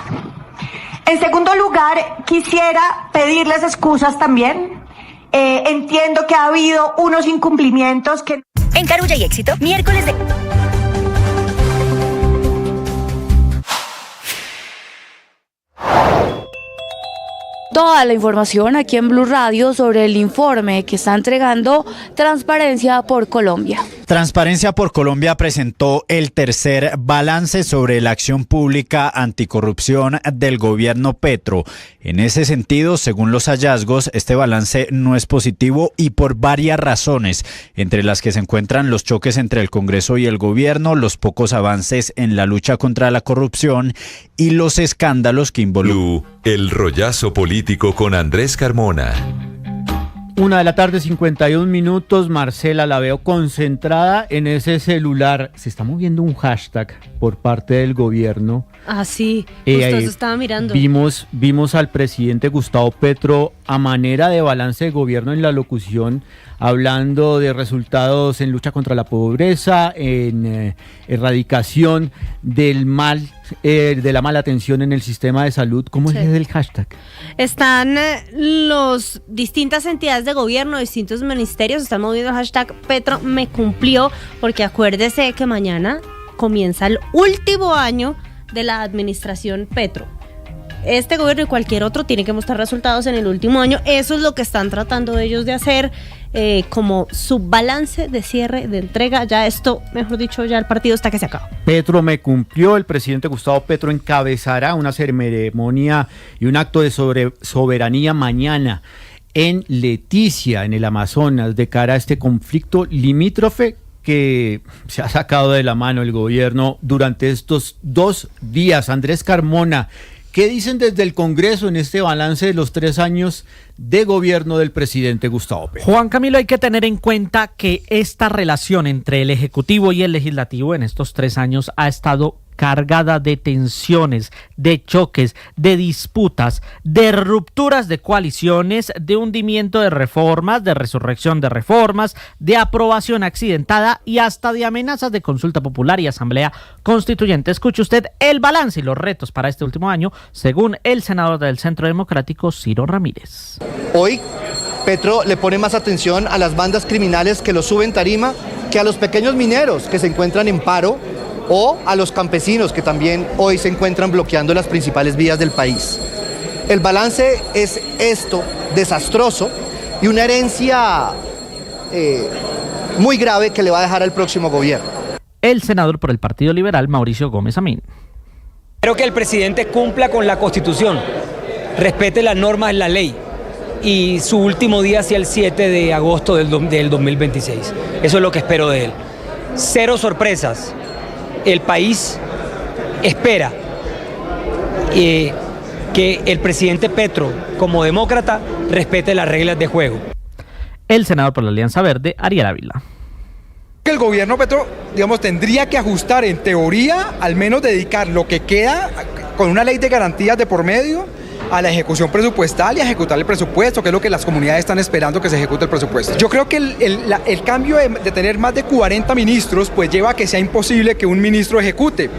En segundo lugar, quisiera pedirles excusas también. Entiendo que ha habido unos incumplimientos que... En Carulla y Éxito, miércoles de... Toda la información aquí en Blue Radio sobre el informe que está entregando Transparencia por Colombia. Transparencia por Colombia presentó el tercer balance sobre la acción pública anticorrupción del gobierno Petro. En ese sentido, según los hallazgos, este balance no es positivo y por varias razones, entre las que se encuentran los choques entre el Congreso y el gobierno, los pocos avances en la lucha contra la corrupción y los escándalos que involucran. El rollazo político con Andrés Carmona. 1:51 p.m, Marcela, la veo concentrada en ese celular. Se está moviendo un hashtag por parte del gobierno. Ah, sí, justo eso estaba mirando. Vimos al presidente Gustavo Petro a manera de balance de gobierno en la locución, hablando de resultados en lucha contra la pobreza, en erradicación del mal, de la mala atención en el sistema de salud. ¿Cómo es el hashtag? Están los distintas entidades de gobierno, distintos ministerios, están moviendo el hashtag Petro me cumplió, porque acuérdese que mañana comienza el último año de la administración Petro. Este gobierno y cualquier otro tiene que mostrar resultados en el último año. Eso es lo que están tratando ellos de hacer como su balance de cierre, de entrega. Ya esto, mejor dicho, ya el partido está que se acaba. Petro me cumplió. El presidente Gustavo Petro encabezará una ceremonia y un acto de soberanía mañana en Leticia, en el Amazonas, de cara a este conflicto limítrofe que se ha sacado de la mano el gobierno durante estos 2 días. Andrés Carmona, ¿qué dicen desde el Congreso en este balance de los 3 años de gobierno del presidente Gustavo Petro? Juan Camilo, hay que tener en cuenta que esta relación entre el Ejecutivo y el Legislativo en estos 3 años ha estado cargada de tensiones, de choques, de disputas, de rupturas de coaliciones, de hundimiento de reformas, de resurrección de reformas, de aprobación accidentada y hasta de amenazas de consulta popular y asamblea constituyente. Escuche usted el balance y los retos para este último año, según el senador del Centro Democrático, Ciro Ramírez. Hoy, Petro le pone más atención a las bandas criminales que lo suben tarima que a los pequeños mineros que se encuentran en paro o a los campesinos que también hoy se encuentran bloqueando las principales vías del país. El balance es esto, desastroso, y una herencia muy grave que le va a dejar al próximo gobierno. El senador por el Partido Liberal, Mauricio Gómez Amín. Espero que el presidente cumpla con la Constitución, respete las normas de la ley y su último día sea el 7 de agosto del 2026. Eso es lo que espero de él. Cero sorpresas. El país espera que el presidente Petro, como demócrata, respete las reglas de juego. El senador por la Alianza Verde, Ariel Ávila. El gobierno Petro, tendría que ajustar, en teoría, al menos dedicar lo que queda con una ley de garantías de por medio a la ejecución presupuestal y a ejecutar el presupuesto, que es lo que las comunidades están esperando, que se ejecute el presupuesto. Yo creo que el cambio de tener más de 40 ministros pues lleva a que sea imposible que un ministro ejecute.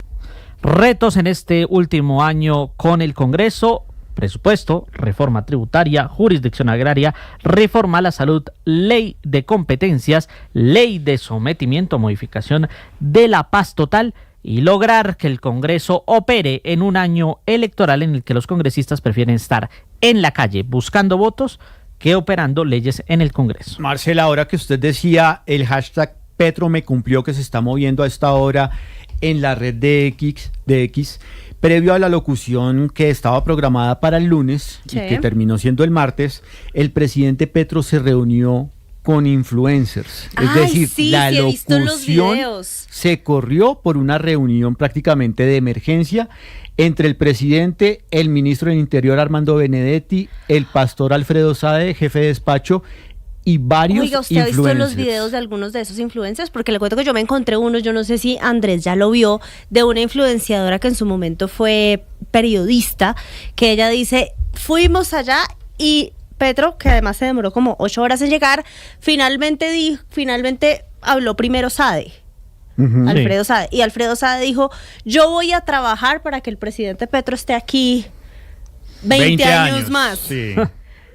Retos en este último año con el Congreso: presupuesto, reforma tributaria, jurisdicción agraria, reforma a la salud, ley de competencias, ley de sometimiento a modificación de la paz total, y lograr que el Congreso opere en un año electoral en el que los congresistas prefieren estar en la calle buscando votos que operando leyes en el Congreso. Marcela, ahora que usted decía el hashtag Petro me cumplió, que se está moviendo a esta hora en la red de X, previo a la locución que estaba programada para el lunes y que terminó siendo el martes, el presidente Petro se reunió con influencers. Es Ay, decir, sí, la sí he visto los locución videos. se corrió por una reunión prácticamente de emergencia entre el presidente, el ministro del Interior Armando Benedetti, el pastor Alfredo Sade, jefe de despacho, y varios Oiga, ¿usted ha visto influencers. los videos de algunos de esos influencers? Porque le cuento que yo me encontré uno, yo no sé si Andrés ya lo vio, de una influenciadora que en su momento fue periodista, que ella dice, fuimos allá y Petro, que además se demoró como 8 horas en llegar, finalmente habló primero Sade. Alfredo Sade. Y Alfredo Sade dijo, yo voy a trabajar para que el presidente Petro esté aquí 20 años más. Sí.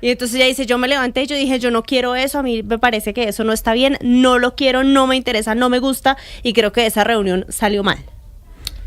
Y entonces ella dice, yo me levanté y yo dije, yo no quiero eso, a mí me parece que eso no está bien, no lo quiero, no me interesa, no me gusta, y creo que esa reunión salió mal.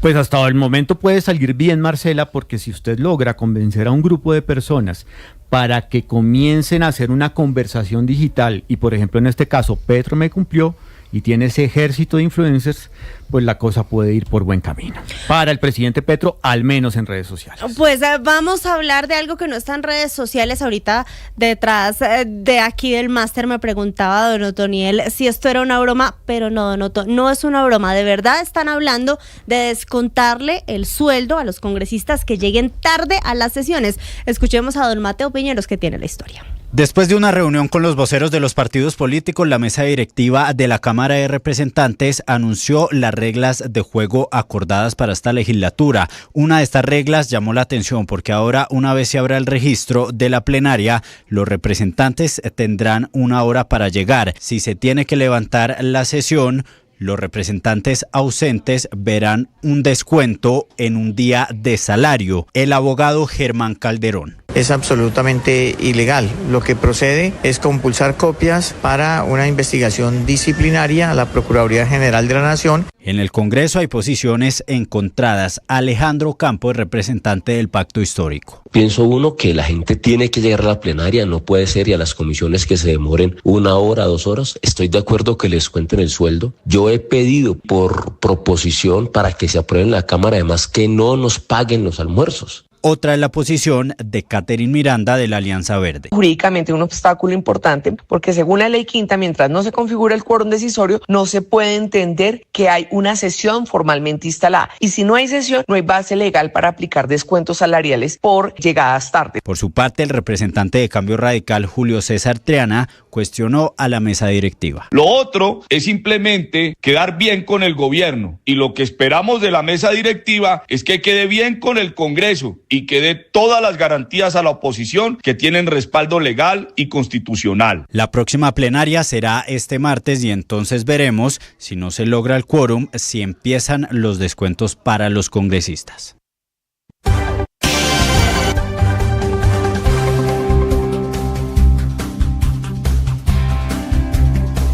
Pues hasta el momento puede salir bien, Marcela, porque si usted logra convencer a un grupo de personas para que comiencen a hacer una conversación digital, y por ejemplo en este caso Petro me cumplió y tiene ese ejército de influencers, pues la cosa puede ir por buen camino. Para el presidente Petro, al menos en redes sociales. Pues vamos a hablar de algo que no está en redes sociales. Ahorita detrás de aquí del máster me preguntaba don Otoniel si esto era una broma, pero no, no es una broma. De verdad están hablando de descontarle el sueldo a los congresistas que lleguen tarde a las sesiones. Escuchemos a don Mateo Piñeros, que tiene la historia. Después de una reunión con los voceros de los partidos políticos, la mesa directiva de la Cámara de Representantes anunció las reglas de juego acordadas para esta legislatura. Una de estas reglas llamó la atención porque ahora, una vez se abra el registro de la plenaria, los representantes tendrán 1 hora para llegar. Si se tiene que levantar la sesión, los representantes ausentes verán un descuento en un día de salario. El abogado Germán Calderón. Es absolutamente ilegal. Lo que procede es compulsar copias para una investigación disciplinaria a la Procuraduría General de la Nación. En el Congreso hay posiciones encontradas. Alejandro Campos, representante del Pacto Histórico. Pienso uno que la gente tiene que llegar a la plenaria, no puede ser, y a las comisiones que se demoren 1 hora, 2 horas. Estoy de acuerdo que les cuenten el sueldo. Yo he pedido por proposición para que se apruebe en la Cámara, además que no nos paguen los almuerzos. Otra es la posición de Catherine Miranda de la Alianza Verde. Jurídicamente un obstáculo importante porque según la ley quinta, mientras no se configura el quórum decisorio, no se puede entender que hay una sesión formalmente instalada. Y si no hay sesión, no hay base legal para aplicar descuentos salariales por llegadas tarde. Por su parte, el representante de Cambio Radical, Julio César Triana, cuestionó a la mesa directiva. Lo otro es simplemente quedar bien con el gobierno, y lo que esperamos de la mesa directiva es que quede bien con el Congreso y que dé todas las garantías a la oposición que tienen respaldo legal y constitucional. La próxima plenaria será este martes y entonces veremos, si no se logra el quórum, si empiezan los descuentos para los congresistas.